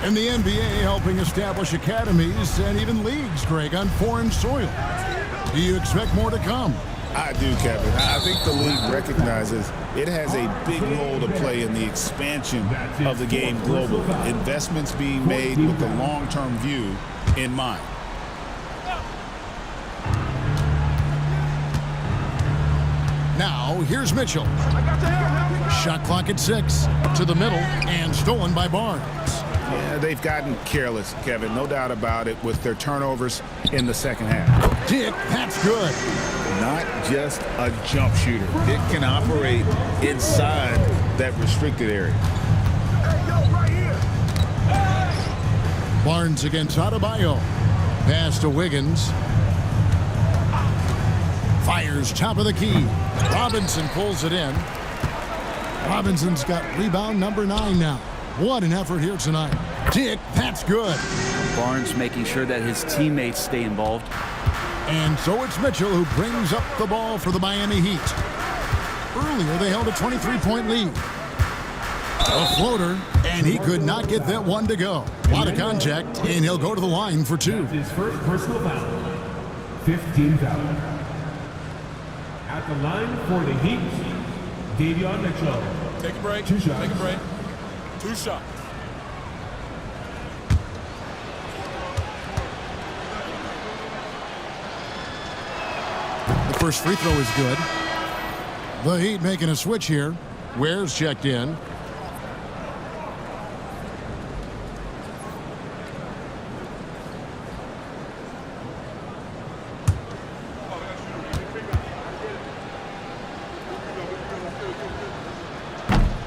In the NBA, helping establish academies and even leagues, Greg, on foreign soil. Do you expect more to come? I do, Kevin. I think the league recognizes it has a big role to play in the expansion of the game globally. Investments being made with the long-term view in mind. Now, here's Mitchell. Shot clock at 6. To the middle and stolen by Barnes. Yeah, they've gotten careless, Kevin, no doubt about it, with their turnovers in the second half. Dick, that's good. Not just a jump shooter. Dick can operate inside that restricted area. Barnes against Adebayo. Pass to Wiggins. Fires top of the key. Robinson pulls it in. Robinson's got rebound number 9 now. What an effort here tonight. Dick, that's good. Barnes making sure that his teammates stay involved. And so it's Mitchell who brings up the ball for the Miami Heat. Earlier, they held a 23-point lead. A floater, and he could not get that one to go. A lot of contact, and he'll go to the line for 2. His first personal foul. 15 foul. At the line for the Heat, Davion Mitchell. Take a break. 2 shots. Take a break. 2 shots. The first free throw is good. The Heat making a switch here. Ware's checked in.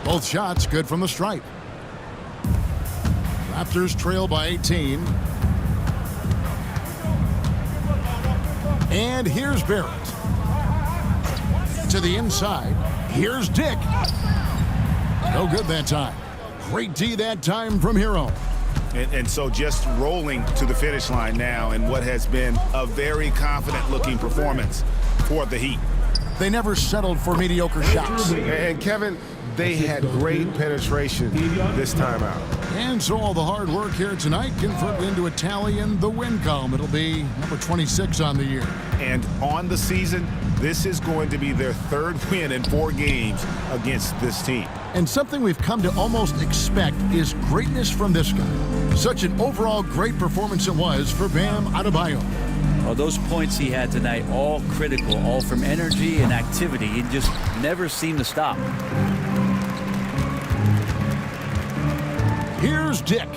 Both shots good from the stripe. Raptors trail by 18. And here's Barrett. To the inside. Here's Dick. No good that time. Great D that time from Hero. And so just rolling to the finish line now in what has been a very confident-looking performance for the Heat. They never settled for mediocre shots. And Kevin, they had great penetration this time out. And so all the hard work here tonight converted into a tally in the win column. It'll be number 26 on the year. And on the season, this is going to be their 3rd win in 4 games against this team. And something we've come to almost expect is greatness from this guy. Such an overall great performance it was for Bam Adebayo. Well, those points he had tonight, all critical, all from energy and activity. He just never seemed to stop. Here's Dick.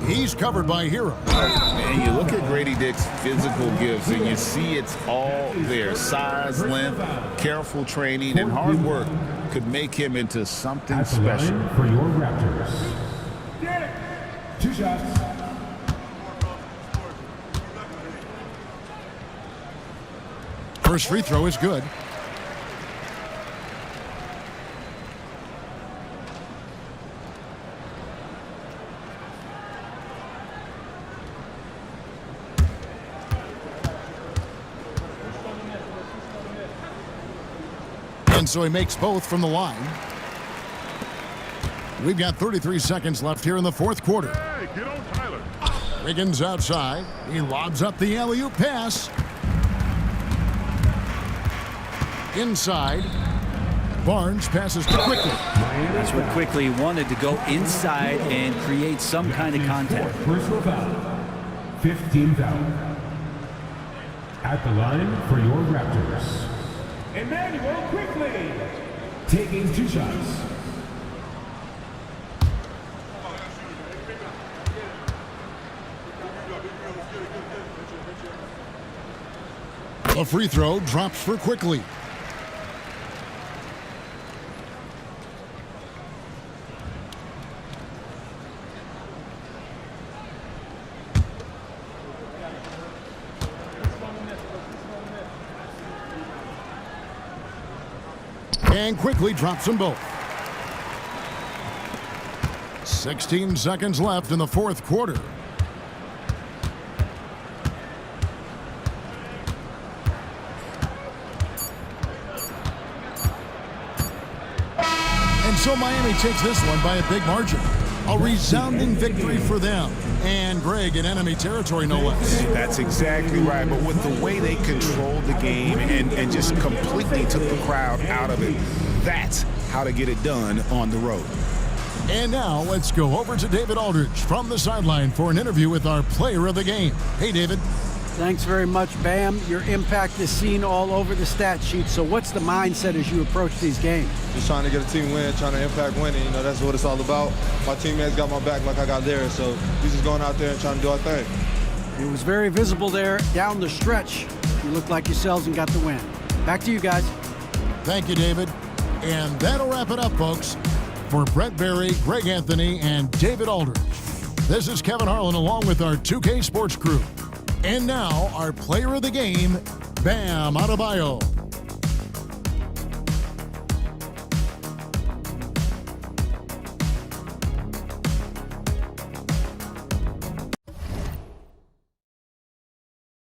He's covered by Hero. And you look at Grady Dick's physical gifts, and you see it's all there. Size, length, careful training, and hard work could make him into something special. For your Raptors. 2 shots. First free throw is good. And so he makes both from the line. We've got 33 seconds left here in the 4th quarter. Hey, get on Tyler. Wiggins outside. He lobs up the alley-oop pass. Inside. Barnes passes to Quickly. That's what Quickly wanted, to go inside and create some kind of contact. Personal foul. 15 foul. At the line for your Raptors, Emmanuel Quickly, taking 2 shots. A free throw drops for Quickly. And Quickly drops them both. 16 seconds left in the fourth quarter. And so Miami takes this one by a big margin. A resounding victory for them. And Greg, in enemy territory, no less. That's exactly right. But with the way they controlled the game and just completely took the crowd out of it, that's how to get it done on the road. And now let's go over to David Aldridge from the sideline for an interview with our player of the game. Hey, David. Thanks very much, Bam. Your impact is seen all over the stat sheet. So what's the mindset as you approach these games? Just trying to get a team win, trying to impact winning. You know, that's what it's all about. My teammates got my back like I got theirs. So we're just going out there and trying to do our thing. It was very visible there down the stretch. You looked like yourselves and got the win. Back to you guys. Thank you, David. And that'll wrap it up, folks. For Brett Berry, Greg Anthony, and David Aldridge, this is Kevin Harlan along with our 2K Sports crew. And now, our player of the game, Bam Adebayo.